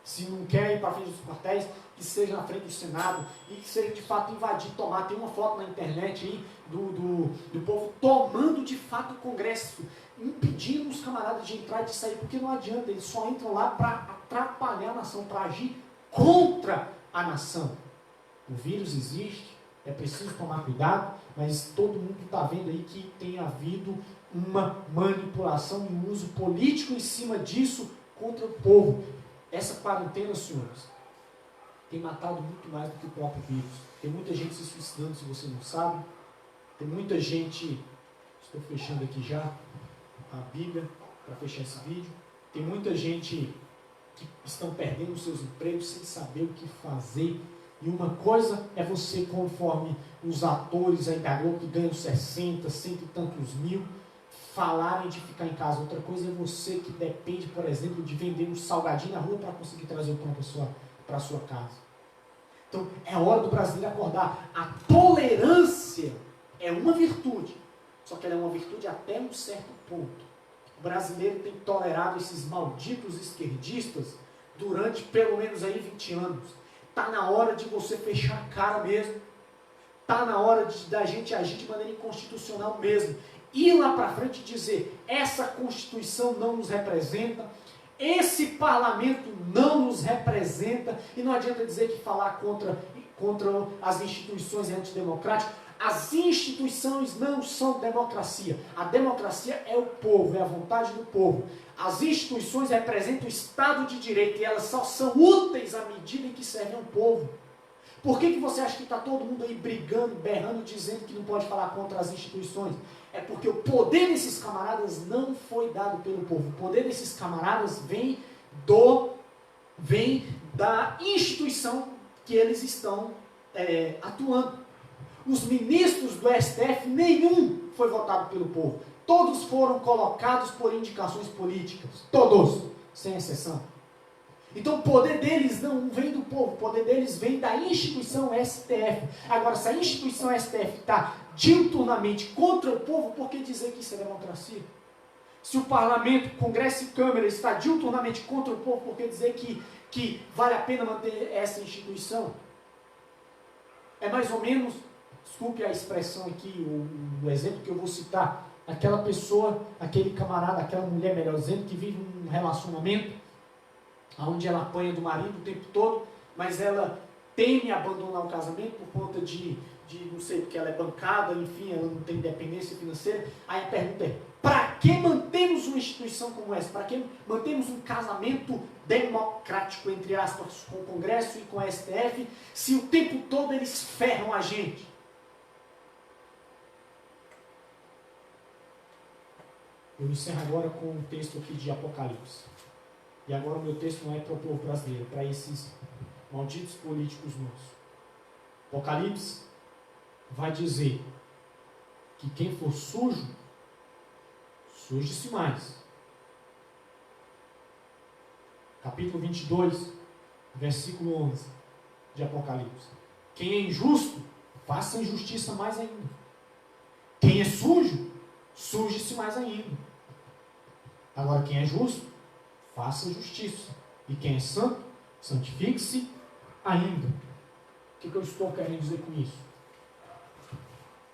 Speaker 1: Se não quer ir para frente dos quartéis, que seja na frente do Senado e que seja de fato invadir, tomar. Tem uma foto na internet aí do povo tomando de fato o Congresso, impedindo os camaradas de entrar e de sair, porque não adianta, eles só entram lá para atrapalhar a nação, para agir contra a nação. O vírus existe, é preciso tomar cuidado, mas todo mundo está vendo aí que tem havido uma manipulação e um uso político em cima disso contra o povo. Essa quarentena, senhores, tem matado muito mais do que o próprio vírus. Tem muita gente se suicidando, se você não sabe. Tem muita gente, estou fechando aqui já a Bíblia para fechar esse vídeo. Tem muita gente que estão perdendo os seus empregos sem saber o que fazer. E uma coisa é você, conforme os atores aí da Globo que ganham 60, cento e tantos mil, falarem de ficar em casa. Outra coisa é você que depende, por exemplo, de vender um salgadinho na rua para conseguir trazer o pão para a sua casa. Então, é hora do brasileiro acordar. A tolerância é uma virtude, só que ela é uma virtude até um certo ponto. O brasileiro tem tolerado esses malditos esquerdistas durante pelo menos aí 20 anos. Está na hora de você fechar a cara mesmo. Está na hora da gente agir de maneira inconstitucional mesmo. Ir lá para frente e dizer, essa Constituição não nos representa, esse parlamento não nos representa, e não adianta dizer que falar contra as instituições é antidemocrático. As instituições não são democracia. A democracia é o povo, é a vontade do povo. As instituições representam o Estado de Direito, e elas só são úteis à medida em que servem ao povo. Por que você acha que está todo mundo aí brigando, berrando, dizendo que não pode falar contra as instituições? É porque o poder desses camaradas não foi dado pelo povo. O poder desses camaradas vem da instituição que eles estão atuando. Os ministros do STF, nenhum foi votado pelo povo. Todos foram colocados por indicações políticas. Todos, sem exceção. Então o poder deles não vem do povo, o poder deles vem da instituição STF. Agora, se a instituição STF está diuturnamente contra o povo, por que dizer que isso é democracia? Se o parlamento, Congresso e Câmara está diuturnamente contra o povo, por que dizer que vale a pena manter essa instituição? É mais ou menos, desculpe a expressão aqui, o exemplo que eu vou citar, aquela pessoa, aquele camarada, aquela mulher, melhor dizendo, que vive um relacionamento onde ela apanha do marido o tempo todo, mas ela teme abandonar o casamento por conta de não sei, porque ela é bancada, enfim, ela não tem independência financeira. Aí a pergunta é, para que mantemos uma instituição como essa? Para que mantemos um casamento democrático, entre aspas, com o Congresso e com a STF, se o tempo todo eles ferram a gente? Eu encerro agora com um texto aqui de Apocalipse. E agora o meu texto não é para o povo brasileiro, é para esses malditos políticos nossos. Apocalipse vai dizer que quem for sujo, suje-se mais. Capítulo 22, versículo 11 de Apocalipse. Quem é injusto, faça injustiça mais ainda. Quem é sujo, suje-se mais ainda. Agora quem é justo, faça justiça. E quem é santo, santifique-se ainda. O que eu estou querendo dizer com isso?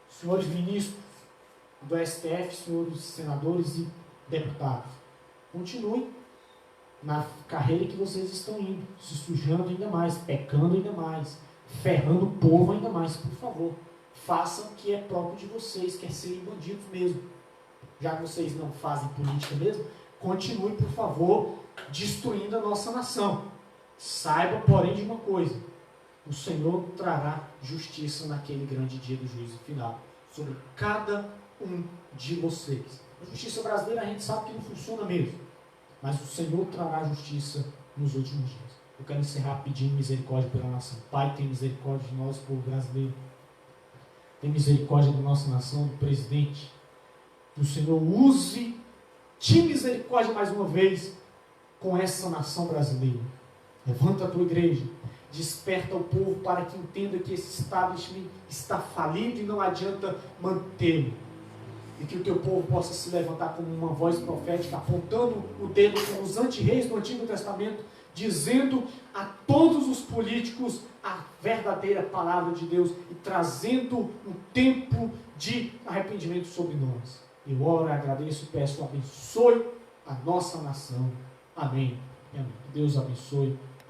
Speaker 1: Senhores ministros do STF, senhores senadores e deputados, continuem na carreira que vocês estão indo, se sujando ainda mais, pecando ainda mais, ferrando o povo ainda mais. Por favor, façam o que é próprio de vocês, que é serem bandidos mesmo. Já que vocês não fazem política mesmo, continue, por favor, destruindo a nossa nação. Saiba, porém, de uma coisa: o Senhor trará justiça naquele grande dia do juízo final sobre cada um de vocês. A justiça brasileira a gente sabe que não funciona mesmo, mas o Senhor trará justiça nos últimos dias. Eu quero encerrar pedindo misericórdia pela nação. Pai, tem misericórdia de nós, povo brasileiro. Tem misericórdia da nossa nação, do presidente. Que o Senhor use de misericórdia mais uma vez com essa nação brasileira. Levanta a tua igreja. Desperta o povo para que entenda que esse establishment está falido e não adianta mantê-lo. E que o teu povo possa se levantar como uma voz profética, apontando o dedo como os anti-reis do Antigo Testamento, dizendo a todos os políticos a verdadeira palavra de Deus e trazendo um tempo de arrependimento sobre nós. Eu oro, agradeço, peço, abençoe a nossa nação. Amém. Amém. Deus abençoe.